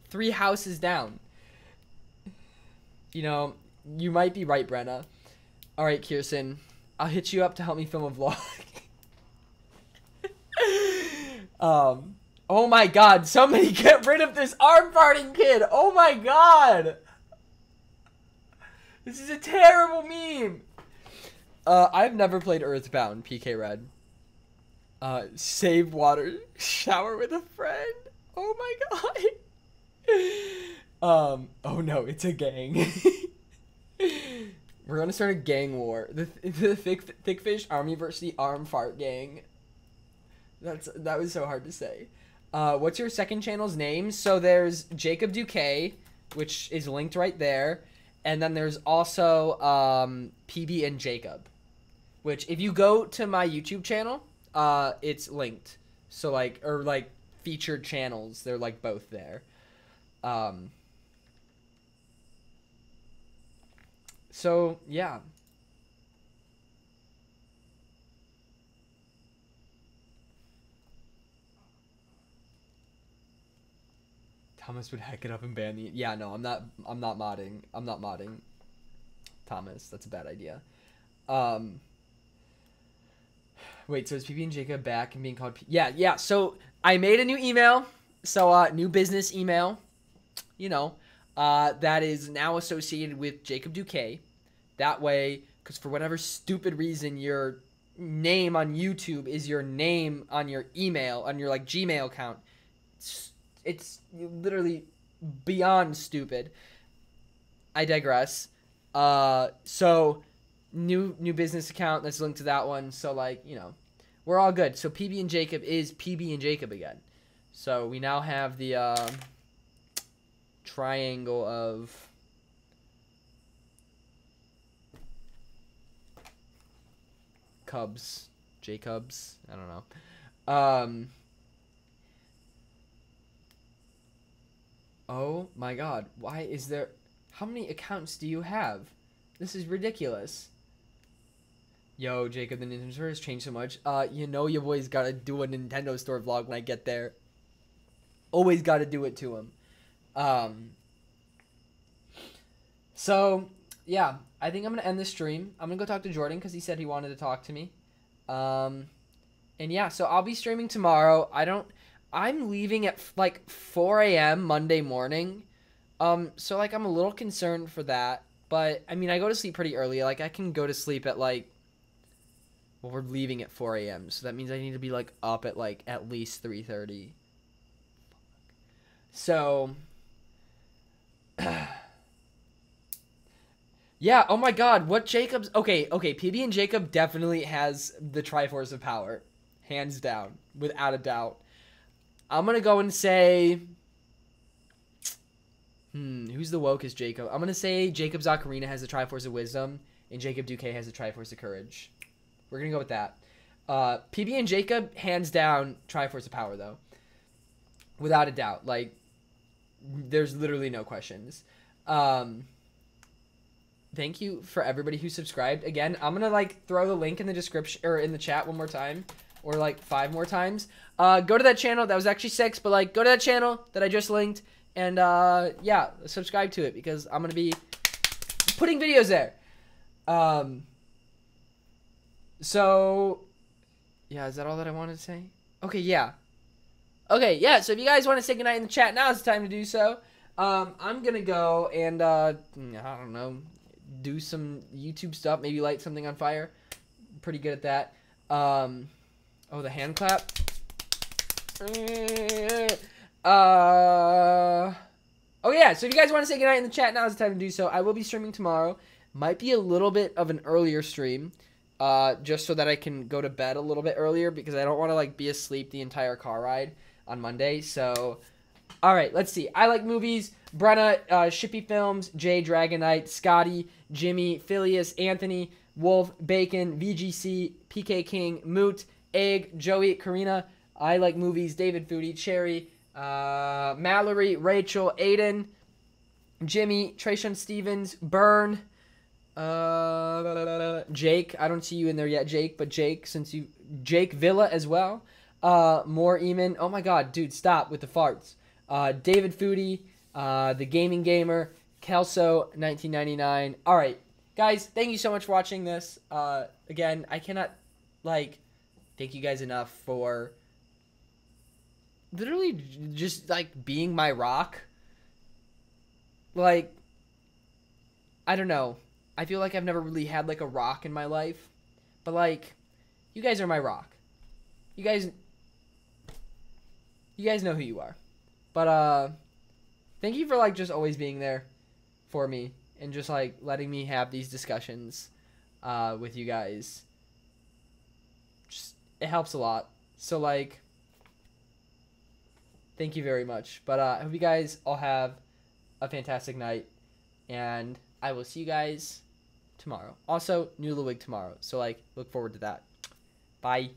3 houses down. You know, you might be right, Brenna. Alright, Kirsten, I'll hit you up to help me film a vlog. Oh my god, somebody get rid of this arm farting kid! Oh my god! This is a terrible meme! I've never played Earthbound, PK Red. Save water, shower with a friend. Oh my god! Oh no, it's a gang. We're gonna start a gang war. The Thickfish Army versus the Arm Fart Gang. That was so hard to say. What's your second channel's name? So there's Jacob Ducay, which is linked right there, and then there's also PB and Jacob, which if you go to my YouTube channel, it's linked. So like, or like featured channels, they're like both there. So yeah. Thomas would hack it up and ban the. Yeah, no, I'm not modding. I'm not modding. Thomas, that's a bad idea. Wait, so is PB and Jacob back and being called? Yeah. So I made a new email. So new business email. You know, that is now associated with Jacob Ducay. That way, because for whatever stupid reason, your name on YouTube is your name on your email, on your like Gmail account. It's literally beyond stupid. I digress. So new business account that's linked to that one. So like, you know, we're all good. So PB and Jacob is PB and Jacob again. So we now have the triangle of Cubs, Jacobs. I don't know. Oh my God! Why is there? How many accounts do you have? This is ridiculous. Yo, Jacob, the Nintendo Store has changed so much. You know your boy's gotta do a Nintendo Store vlog when I get there. Always gotta do it to him. So, yeah, I think I'm gonna end this stream. I'm gonna go talk to Jordan because he said he wanted to talk to me. And yeah, so I'll be streaming tomorrow. I'm leaving at like 4 a.m. Monday morning. So like I'm a little concerned for that. But I mean, I go to sleep pretty early. Like I can go to sleep at like, well, we're leaving at 4 a.m. So that means I need to be like up at like at least 3:30. So, yeah. Oh my God, what Jacob's? Okay. PB and Jacob definitely has the Triforce of Power, hands down, without a doubt. I'm gonna go and say, who's the wokest Jacob? I'm gonna say Jacob Ocarina has the Triforce of Wisdom, and Jacob Ducay has the Triforce of Courage. We're gonna go with that. PB and Jacob, hands down, Triforce of Power though, without a doubt. Like, there's literally no questions. Thank you for everybody who subscribed. Again, I'm gonna like throw the link in the description or in the chat one more time, or like 5 more times. Go to that channel. That was actually 6, but like go to that channel that I just linked, and yeah, subscribe to it because I'm gonna be putting videos there. So yeah, is that all that I wanted to say? Okay, yeah. Okay, yeah, so if you guys want to say goodnight in the chat, now is the time to do so. I'm gonna go and, I don't know, do some YouTube stuff, maybe light something on fire. I'm pretty good at that. Oh, the hand clap. Oh, yeah, so if you guys want to say goodnight in the chat, now is the time to do so. I will be streaming tomorrow. Might be a little bit of an earlier stream, just so that I can go to bed a little bit earlier because I don't want to, like, be asleep the entire car ride on Monday. So, all right, let's see. I like movies. Brenna, Shippy Films, Jay Dragonite, Scotty, Jimmy, Phileas, Anthony, Wolf, Bacon, VGC, PK King, Moot, Egg, Joey, Karina. I like movies. David Foodie, Cherry, Mallory, Rachel, Aiden, Jimmy, Trayshawn Stevens, Burn, Jake. I don't see you in there yet, Jake, but Jake, Jake Villa as well. More Eamon. Oh my God, dude, stop with the farts. David Foodie, The Gaming Gamer, Kelso, 1999. All right, guys, thank you so much for watching this. Again, I cannot, like, thank you guys enough for literally just, like, being my rock. Like, I don't know. I feel like I've never really had, like, a rock in my life. But, like, you guys are my rock. You guys know who you are. But, thank you for, like, just always being there for me. And just, like, letting me have these discussions with you guys. Just, it helps a lot. So, like, thank you very much. But, I hope you guys all have a fantastic night. And I will see you guys tomorrow. Also, new little wig tomorrow. So, like, look forward to that. Bye.